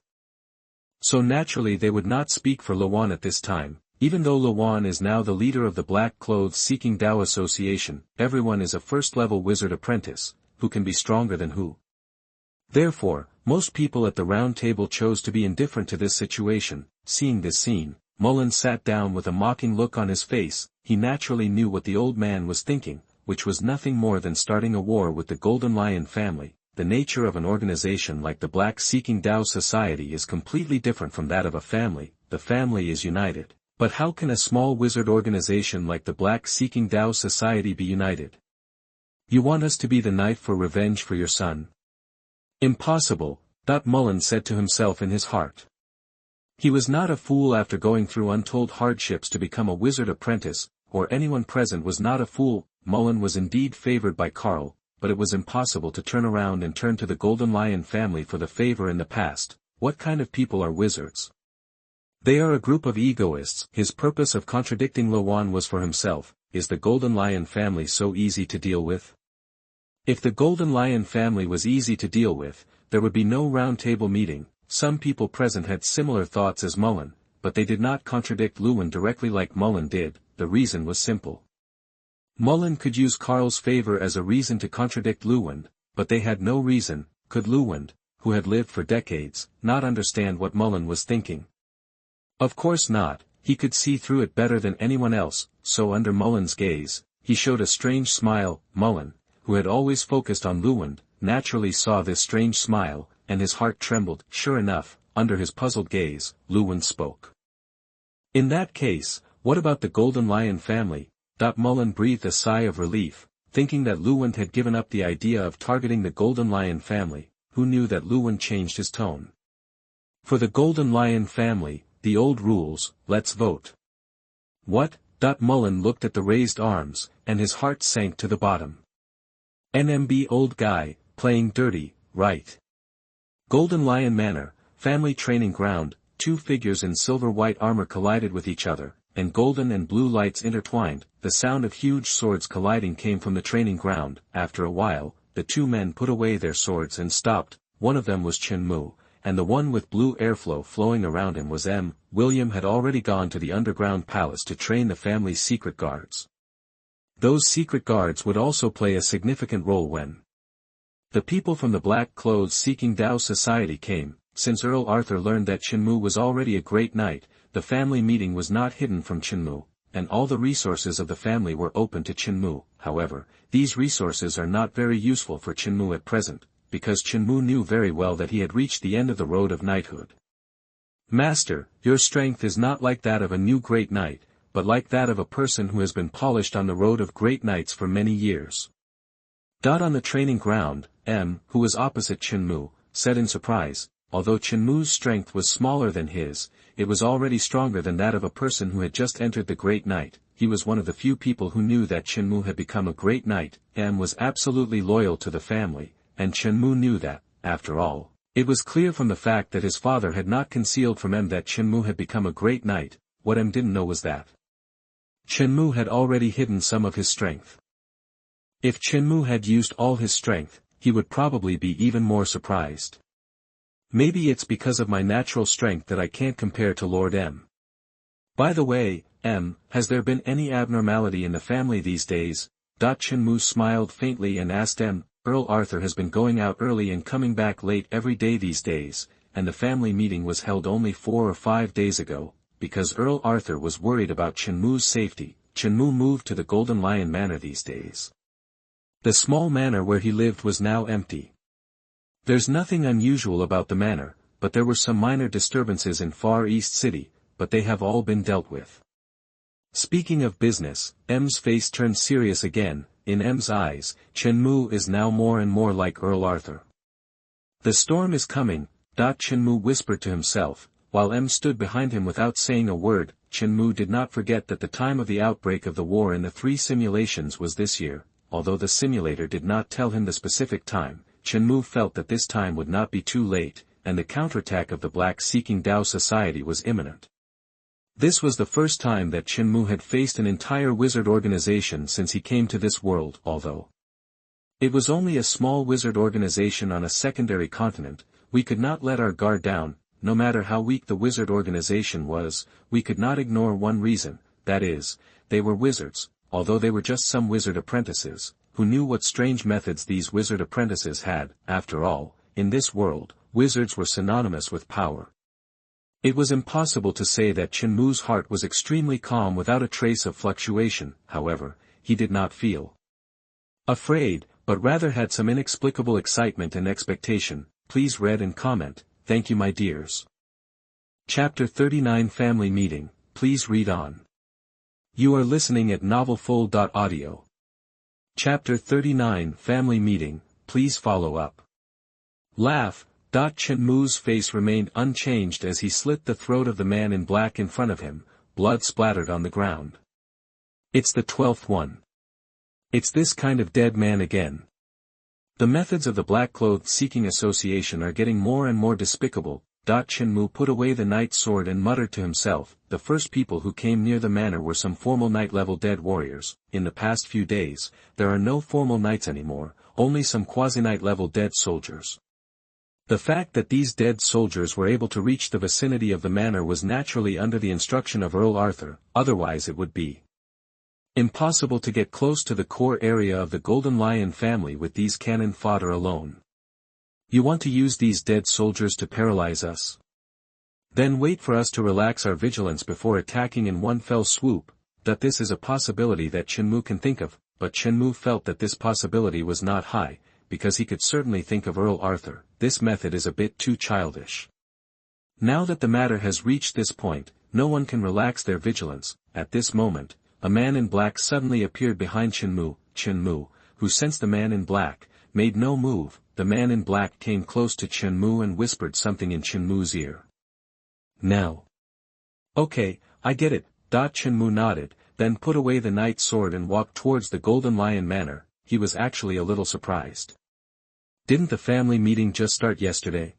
So naturally they would not speak for Lawan at this time. Even though Lawan is now the leader of the Black Clothes Seeking Dao Association, everyone is a first-level wizard apprentice, who can be stronger than who. Therefore, most people at the round table chose to be indifferent to this situation. Seeing this scene, Mullen sat down with a mocking look on his face. He naturally knew what the old man was thinking, which was nothing more than starting a war with the Golden Lion family. The nature of an organization like the Black Seeking Dao Society is completely different from that of a family. The family is united. But how can a small wizard organization like the Black Seeking Dao Society be united? You want us to be the knife for revenge for your son? Impossible, Mullen said to himself in his heart. He was not a fool after going through untold hardships to become a wizard apprentice, or anyone present was not a fool. Mullen was indeed favored by Karl, but it was impossible to turn around and turn to the Golden Lion family for the favor in the past. What kind of people are wizards? They are a group of egoists. His purpose of contradicting Lawan was for himself. Is the Golden Lion family so easy to deal with? If the Golden Lion family was easy to deal with, there would be no round table meeting. Some people present had similar thoughts as Mullen, but they did not contradict Lawan directly like Mullen did. The reason was simple. Mullen could use Karl's favor as a reason to contradict Lawan, but they had no reason. Could Lawan, who had lived for decades, not understand what Mullen was thinking? Of course not. He could see through it better than anyone else, so under Mullen's gaze, he showed a strange smile. Mullen, who had always focused on Lawan, naturally saw this strange smile, and his heart trembled. Sure enough, under his puzzled gaze, Lawan spoke. In that case, what about the Golden Lion family? Mullen breathed a sigh of relief, thinking that Lawan had given up the idea of targeting the Golden Lion family. Who knew that Lawan changed his tone? For the Golden Lion family, the old rules, let's vote. What? Mullen looked at the raised arms, and his heart sank to the bottom. NMB old guy, playing dirty, right? Golden Lion Manor, family training ground. Two figures in silver-white armor collided with each other, and golden and blue lights intertwined. The sound of huge swords colliding came from the training ground. After a while, the two men put away their swords and stopped. One of them was Chenmu, and the one with blue airflow flowing around him was William had already gone to the underground palace to train the family's secret guards. Those secret guards would also play a significant role when the people from the Black Clothes Seeking Dao Society came. since Earl Arthur learned that Chinmu was already a great knight, the family meeting was not hidden from Chinmu, and all the resources of the family were open to Chinmu. However, these resources are not very useful for Chinmu at present, because Chinmu knew very well that he had reached the end of the road of knighthood. Master, your strength is not like that of a new great knight, but like that of a person who has been polished on the road of great knights for many years. On the training ground, who was opposite Chinmu, said in surprise, although Chinmu's strength was smaller than his, it was already stronger than that of a person who had just entered the great knight. He was one of the few people who knew that Chinmu had become a great knight. Was absolutely loyal to the family, and Chinmu knew that, after all, it was clear from the fact that his father had not concealed from that Chinmu had become a great knight. What didn't know was that Chinmu had already hidden some of his strength. If Chinmu had used all his strength, he would probably be even more surprised. Maybe it's because of my natural strength that I can't compare to Lord M. By the way, has there been any abnormality in the family these days? Chinmu smiled faintly and asked Earl Arthur has been going out early and coming back late every day these days, and the family meeting was held only 4 or 5 days ago. Because Earl Arthur was worried about Chinmu's safety, Chinmu moved to the Golden Lion Manor these days. The small manor where he lived was now empty. There's nothing unusual about the manor, but there were some minor disturbances in Far East City, but they have all been dealt with. Speaking of business, M's face turned serious again. In M's eyes, Chinmu is now more and more like Earl Arthur. The storm is coming, Chinmu whispered to himself, while M stood behind him without saying a word. Chinmu did not forget that the time of the outbreak of the war in the 3 simulations was this year. Although the simulator did not tell him the specific time, Chinmu felt that this time would not be too late, and the counterattack of the Black-seeking Dao Society was imminent. This was the first time that Chinmu had faced an entire wizard organization since he came to this world. Although it was only a small wizard organization on a secondary continent, we could not let our guard down. No matter how weak the wizard organization was, we could not ignore one reason, that is, they were wizards, although they were just some wizard apprentices. Who knew what strange methods these wizard apprentices had? After all, in this world, wizards were synonymous with power. It was impossible to say that Chinmu's heart was extremely calm without a trace of fluctuation. However, he did not feel afraid, but rather had some inexplicable excitement and expectation. Please read and comment. Thank you, my dears. Chapter 39 Family Meeting. Please read on. You are listening at novelfull.audio. Chapter 39 Family Meeting. Please follow up. Laugh. Chinmu's face remained unchanged as he slit the throat of the man in black in front of him. Blood splattered on the ground. It's the 12th one. It's this kind of dead man again. The methods of the Black-Clothed Seeking Association are getting more and more despicable. Chinmu put away the knight's sword and muttered to himself. The first people who came near the manor were some formal knight-level dead warriors. In the past few days, there are no formal knights anymore, only some quasi-knight-level dead soldiers. The fact that these dead soldiers were able to reach the vicinity of the manor was naturally under the instruction of Earl Arthur, otherwise it would be impossible to get close to the core area of the Golden Lion family with these cannon fodder alone. You want to use these dead soldiers to paralyze us? Then wait for us to relax our vigilance before attacking in one fell swoop. That this is a possibility that Chinmu can think of, but Chinmu felt that this possibility was not high, because he could certainly think of Earl Arthur. This method is a bit too childish. Now that the matter has reached this point, no one can relax their vigilance. At this moment, a man in black suddenly appeared behind Chinmu. Chinmu, who sensed the man in black, made no move. The man in black came close to Chinmu and whispered something in Chinmu's ear. Now. Okay, I get it. Chinmu nodded, then put away the knight's sword and walked towards the Golden Lion Manor. He was actually a little surprised. Didn't the family meeting just start yesterday?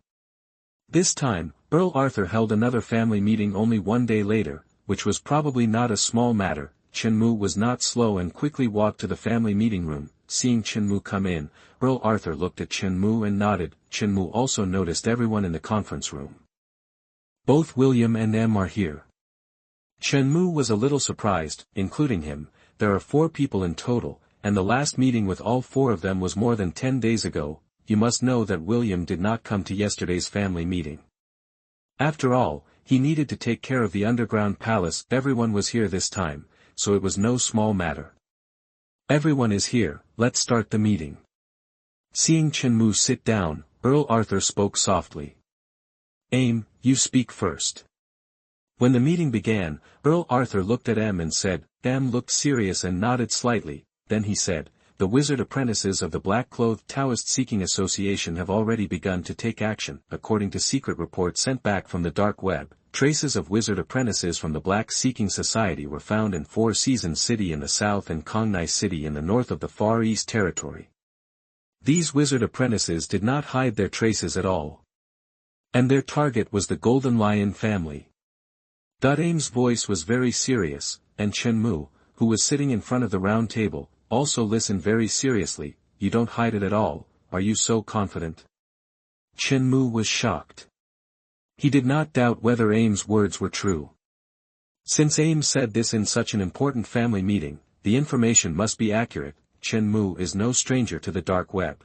This time, Earl Arthur held another family meeting only 1 day later, which was probably not a small matter. Chinmu was not slow and quickly walked to the family meeting room. Seeing Chinmu come in, Earl Arthur looked at Chinmu and nodded. Chinmu also noticed everyone in the conference room. Both William and M are here. Chinmu was a little surprised. Including him, there are 4 people in total, and the last meeting with all 4 of them was more than 10 days ago. you must know that William did not come to yesterday's family meeting. After all, he needed to take care of the underground palace. Everyone was here this time, so it was no small matter. Everyone is here, let's start the meeting. Seeing Chenmu sit down, Earl Arthur spoke softly. Aim, you speak first. When the meeting began, Earl Arthur looked at M and said, M looked serious and nodded slightly, then he said, the wizard apprentices of the Black-Clothed Taoist Seeking Association have already begun to take action. According to secret reports sent back from the dark web, traces of wizard apprentices from the Black Seeking Society were found in Four Seasons City in the south and Kongnai City in the north of the Far East Territory. These wizard apprentices did not hide their traces at all. And their target was the Golden Lion family. Aim's voice was very serious, and Chenmu, who was sitting in front of the round table, also listened very seriously. You don't hide it at all, are you so confident? Chenmu was shocked. He did not doubt whether Aim's words were true. Since Aim said this in such an important family meeting, the information must be accurate. Chenmu is no stranger to the dark web.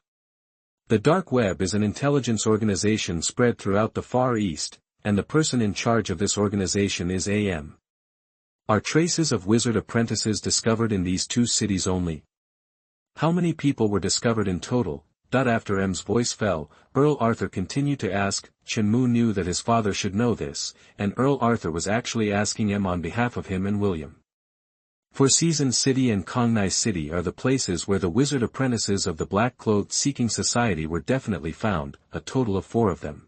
The dark web is an intelligence organization spread throughout the Far East, and the person in charge of this organization is AM. Are traces of wizard apprentices discovered in these two cities only? How many people were discovered in total? After M's voice fell, Earl Arthur continued to ask. Chenmu knew that his father should know this, and Earl Arthur was actually asking M on behalf of him and William. Four Seasons City and Kongnai City are the places where the wizard apprentices of the Black-Clothed Seeking Society were definitely found, a total of 4 of them.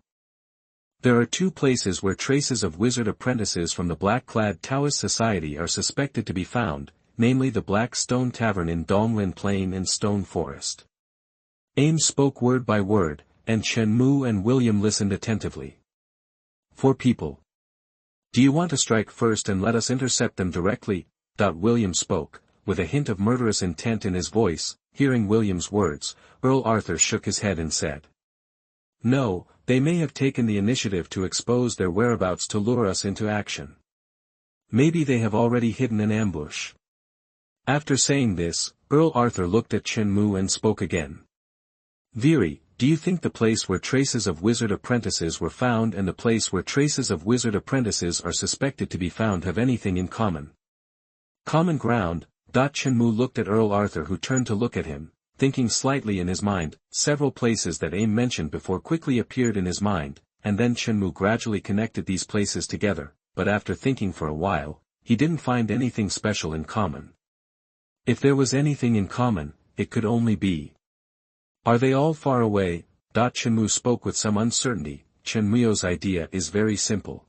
There are 2 places where traces of wizard apprentices from the Black-Clad Taoist Society are suspected to be found, namely the Black Stone Tavern in Donglin Plain and Stone Forest. Aim spoke word by word, and Chenmu and William listened attentively. 4 people. Do you want to strike first and let us intercept them directly? William spoke, with a hint of murderous intent in his voice. Hearing William's words, Earl Arthur shook his head and said, no, they may have taken the initiative to expose their whereabouts to lure us into action. Maybe they have already hidden an ambush. After saying this, Earl Arthur looked at Chenmu and spoke again. Viri, do you think the place where traces of wizard apprentices were found and the place where traces of wizard apprentices are suspected to be found have anything in common? Common ground. Chenmu looked at Earl Arthur, who turned to look at him. Thinking slightly in his mind, several places that Aim mentioned before quickly appeared in his mind, and then Chenmu gradually connected these places together, but after thinking for a while, he didn't find anything special in common. If there was anything in common, it could only be. Are they all far away? Chenmu spoke with some uncertainty. Chenmu's idea is very simple.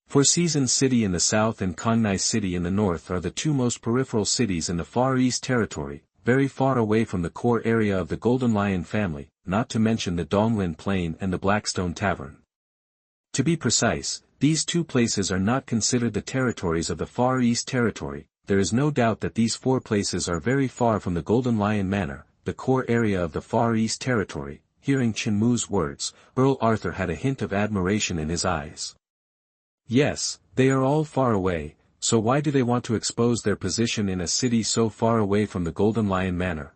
Four Seasons City in the south and Kongnai City in the north are the 2 most peripheral cities in the Far East Territory, very far away from the core area of the Golden Lion family, not to mention the Donglin Plain and the Blackstone Tavern. To be precise, these 2 places are not considered the territories of the Far East Territory. There is no doubt that these 4 places are very far from the Golden Lion Manor, the core area of the Far East Territory. Hearing Chenmu's words, Earl Arthur had a hint of admiration in his eyes. Yes, they are all far away. So why do they want to expose their position in a city so far away from the Golden Lion Manor?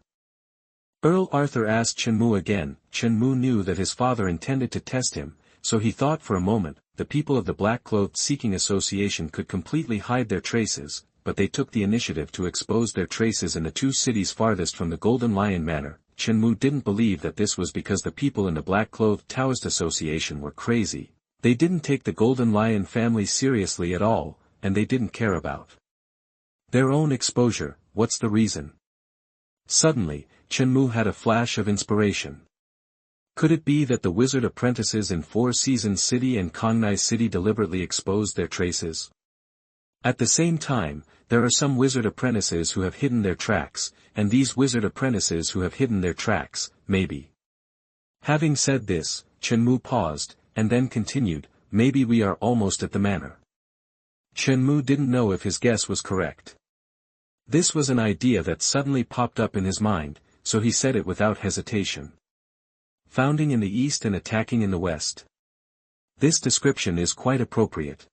Earl Arthur asked Chenmu again. Chenmu knew that his father intended to test him, so he thought for a moment. The people of the Black-Clothed Seeking Association could completely hide their traces, but they took the initiative to expose their traces in the 2 cities farthest from the Golden Lion Manor. Chenmu didn't believe that this was because the people in the Black-Clothed Taoist Association were crazy. They didn't take the Golden Lion family seriously at all, and they didn't care about their own exposure. What's the reason? Suddenly, Chenmu had a flash of inspiration. Could it be that the wizard apprentices in Four Seasons City and Kongnai City deliberately exposed their traces? At the same time, there are some wizard apprentices who have hidden their tracks, and these wizard apprentices who have hidden their tracks, maybe. Having said this, Chenmu paused, and then continued, maybe we are almost at the manor. Chenmu didn't know if his guess was correct. This was an idea that suddenly popped up in his mind, so he said it without hesitation. Founding in the east and attacking in the west. This description is quite appropriate.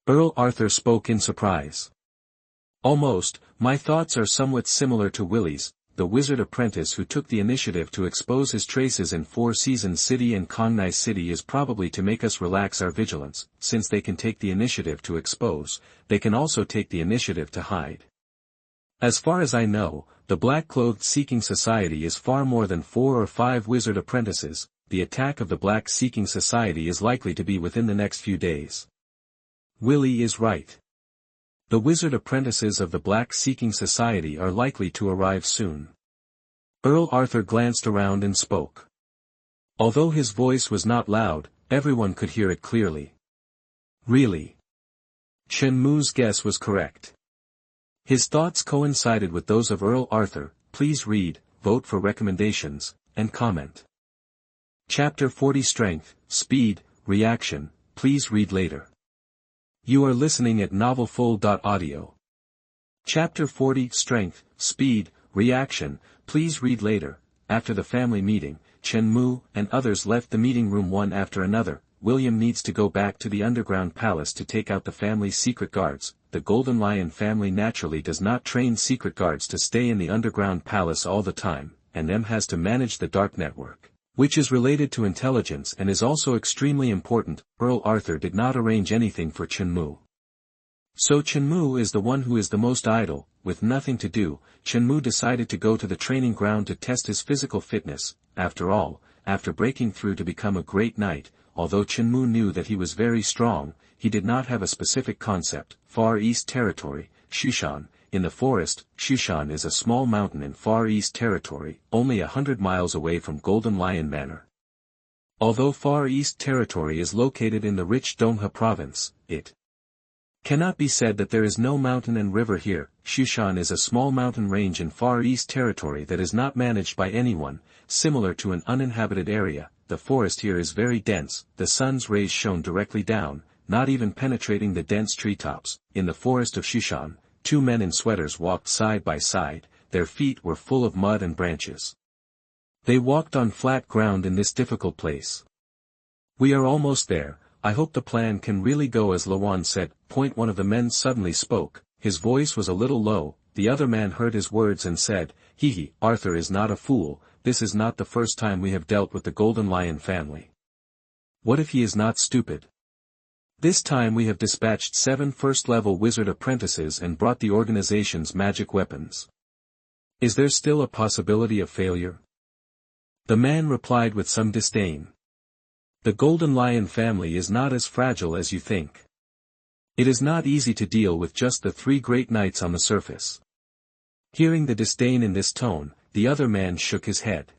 Earl Arthur spoke in surprise. Almost, my thoughts are somewhat similar to Willie's. the wizard apprentice who took the initiative to expose his traces in Four Seasons City and Kongnai City is probably to make us relax our vigilance. Since they can take the initiative to expose, they can also take the initiative to hide. As far as I know, the Black-Clothed Seeking Society is far more than 4 or 5 wizard apprentices. The attack of the Black Seeking Society is likely to be within the next few days. Willie is right. The wizard apprentices of the Black Seeking Society are likely to arrive soon. Earl Arthur glanced around and spoke. Although his voice was not loud, everyone could hear it clearly. Really? Chen Mu's guess was correct. His thoughts coincided with those of Earl Arthur. Please read, vote for recommendations, and comment. Chapter 40 Strength, Speed, Reaction, please read later. You are listening at NovelFull.audio. Chapter 40 Strength, Speed, Reaction, please read later. After the family meeting, Chen Mu and others left the meeting room one after another. William needs to go back to the underground palace to take out the family's secret guards. The Golden Lion family naturally does not train secret guards to stay in the underground palace all the time, and M has to manage the dark network, which is related to intelligence and is also extremely important. Earl Arthur did not arrange anything for Chen Mu. So Chen Mu is the one who is the most idle. With nothing to do, Chen Mu decided to go to the training ground to test his physical fitness. After all, after breaking through to become a great knight, although Chen Mu knew that he was very strong, he did not have a specific concept. Far East Territory, Shushan. In the forest, Shushan is a small mountain in Far East Territory, only 100 miles away from Golden Lion Manor. Although Far East Territory is located in the rich Dongha province, it cannot be said that there is no mountain and river here. Shushan is a small mountain range in Far East Territory that is not managed by anyone, similar to an uninhabited area. The forest here is very dense, the sun's rays shone directly down, not even penetrating the dense treetops. In the forest of Shushan, 2 men in sweaters walked side by side, their feet were full of mud and branches. They walked on flat ground in this difficult place. We are almost there. I hope the plan can really go as Lawan said. One of the men suddenly spoke, his voice was a little low. The other man heard his words and said, "Hee, Arthur is not a fool. This is not the first time we have dealt with the Golden Lion family. What if he is not stupid? This time we have dispatched 7 first-level wizard apprentices and brought the organization's magic weapons. Is there still a possibility of failure?" The man replied with some disdain. "The Golden Lion family is not as fragile as you think. It is not easy to deal with just the 3 great knights on the surface." Hearing the disdain in this tone, the other man shook his head.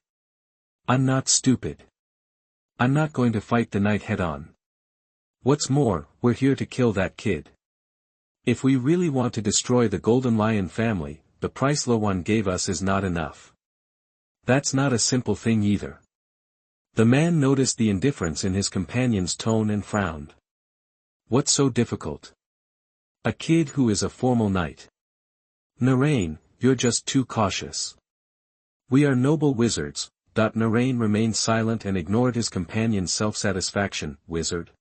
"I'm not stupid. I'm not going to fight the knight head-on. What's more, we're here to kill that kid. If we really want to destroy the Golden Lion family, the price Lawan gave us is not enough. That's not a simple thing either." The man noticed the indifference in his companion's tone and frowned. "What's so difficult? A kid who is a formal knight. Narain, you're just too cautious. We are noble wizards." Narain remained silent and ignored his companion's self-satisfaction. "Wizard?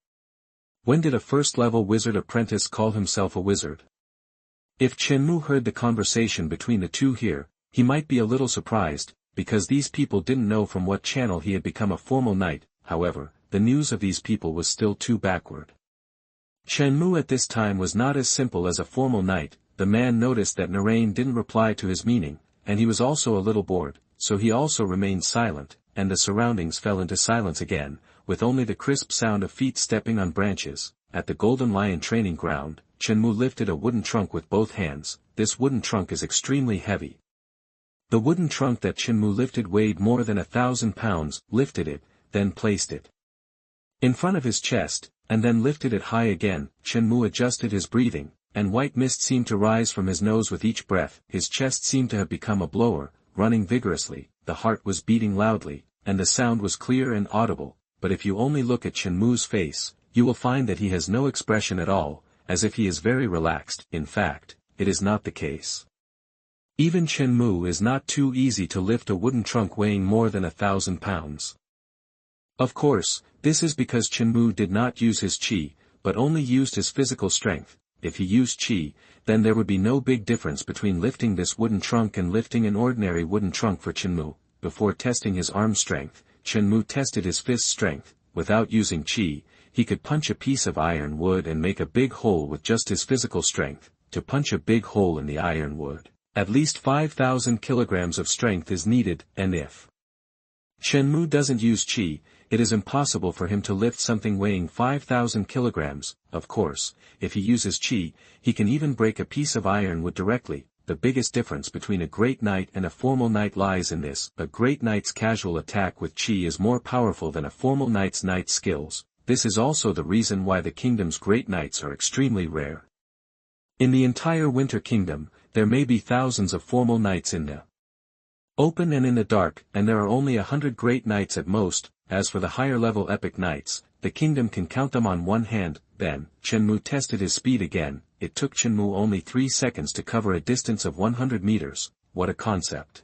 When did a first-level wizard apprentice call himself a wizard?" If Chen Mu heard the conversation between the two here, he might be a little surprised, because these people didn't know from what channel he had become a formal knight. However, the news of these people was still too backward. Chen Mu at this time was not as simple as a formal knight. The man noticed that Narain didn't reply to his meaning, and he was also a little bored, so he also remained silent, and the surroundings fell into silence again, with only the crisp sound of feet stepping on branches. At the Golden Lion training ground, Chen Mu lifted a wooden trunk with both hands. This wooden trunk is extremely heavy. The wooden trunk that Chen Mu lifted weighed more than 1,000 pounds, lifted it, then placed it in front of his chest, and then lifted it high again. Chen Mu adjusted his breathing, and white mist seemed to rise from his nose with each breath. His chest seemed to have become a blower, running vigorously. The heart was beating loudly, and the sound was clear and audible. But if you only look at Chen Mu's face, you will find that he has no expression at all, as if he is very relaxed. In fact, it is not the case. Even Chen Mu is not too easy to lift a wooden trunk weighing more than 1,000 pounds. Of course, this is because Chen Mu did not use his qi, but only used his physical strength. if he used qi, then there would be no big difference between lifting this wooden trunk and lifting an ordinary wooden trunk for Chenmu. Before testing his arm strength, Chenmu tested his fist strength. Without using qi, he could punch a piece of iron wood and make a big hole with just his physical strength. To punch a big hole in the iron wood, at least 5,000 kilograms of strength is needed, and if Chenmu doesn't use qi, it is impossible for him to lift something weighing 5,000 kilograms. Of course, if he uses qi, he can even break a piece of iron wood directly. The biggest difference between a great knight and a formal knight lies in this: a great knight's casual attack with qi is more powerful than a formal knight's knight skills. This is also the reason why the kingdom's great knights are extremely rare. In the entire Winter Kingdom, there may be thousands of formal knights in the open and in the dark, and there are only 100 great knights at most. As for the higher-level epic knights, the kingdom can count them on one hand. Then, Chenmu tested his speed again. It took Chenmu only 3 seconds to cover a distance of 100 meters. What a concept.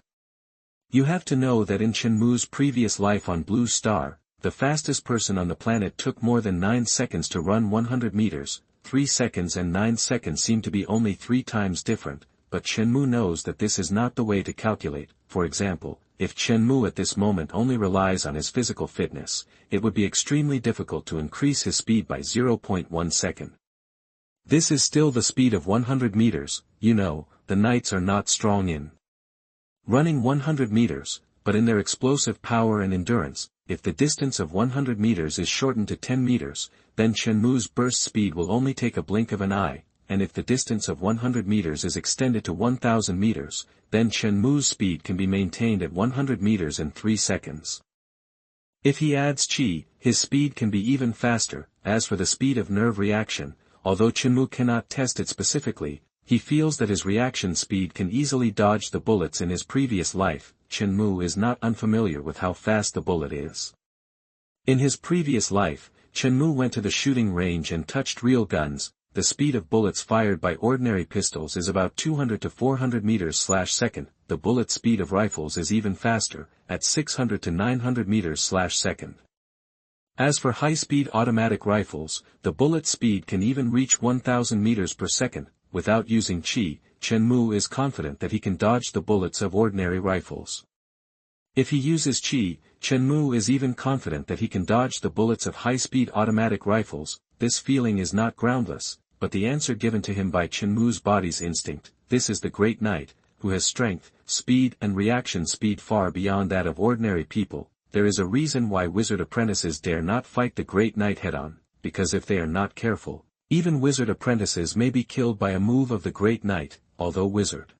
You have to know that in Chenmu's previous life on Blue Star, the fastest person on the planet took more than 9 seconds to run 100 meters. 3 seconds and 9 seconds seem to be only 3 times different, but Chenmu knows that this is not the way to calculate. For example, if Chenmu at this moment only relies on his physical fitness, it would be extremely difficult to increase his speed by 0.1 second. This is still the speed of 100 meters. You know, the knights are not strong in running 100 meters, but in their explosive power and endurance. If the distance of 100 meters is shortened to 10 meters, then Chenmu's burst speed will only take a blink of an eye, and if the distance of 100 meters is extended to 1,000 meters, then Chenmu's speed can be maintained at 100 meters in 3 seconds. If he adds qi, his speed can be even faster. As for the speed of nerve reaction, although Chenmu cannot test it specifically, he feels that his reaction speed can easily dodge the bullets in his previous life. Chenmu is not unfamiliar with how fast the bullet is. In his previous life, Chenmu went to the shooting range and touched real guns. The speed of bullets fired by ordinary pistols is about 200 to 400 meters/second. The bullet speed of rifles is even faster, at 600 to 900 meters/second. As for high-speed automatic rifles, the bullet speed can even reach 1,000 meters per second. Without using qi, Chenmu is confident that he can dodge the bullets of ordinary rifles. If he uses qi, Chenmu is even confident that he can dodge the bullets of high-speed automatic rifles. This feeling is not groundless, but the answer given to him by Chenmu's body's instinct. This is the great knight, who has strength, speed and reaction speed far beyond that of ordinary people. There is a reason why wizard apprentices dare not fight the great knight head-on, because if they are not careful, even wizard apprentices may be killed by a move of the great knight. Although wizard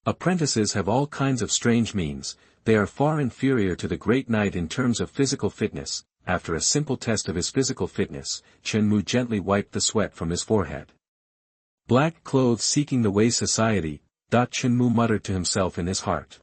apprentices have all kinds of strange means, they are far inferior to the great knight in terms of physical fitness. After a simple test of his physical fitness, Chenmu gently wiped the sweat from his forehead. Black clothes seeking the way society, Chenmu muttered to himself in his heart.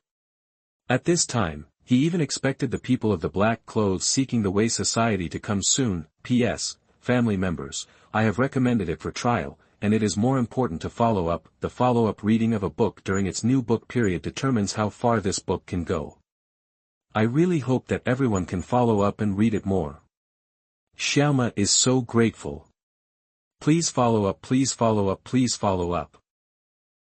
At this time, he even expected the people of the black clothes seeking the way society to come soon. P.S. Family members, I have recommended it for trial, and it is more important to follow up. The follow-up reading of a book during its new book period determines how far this book can go. I really hope that everyone can follow up and read it more. Xiaoma is so grateful. Please follow up, please follow up, please follow up.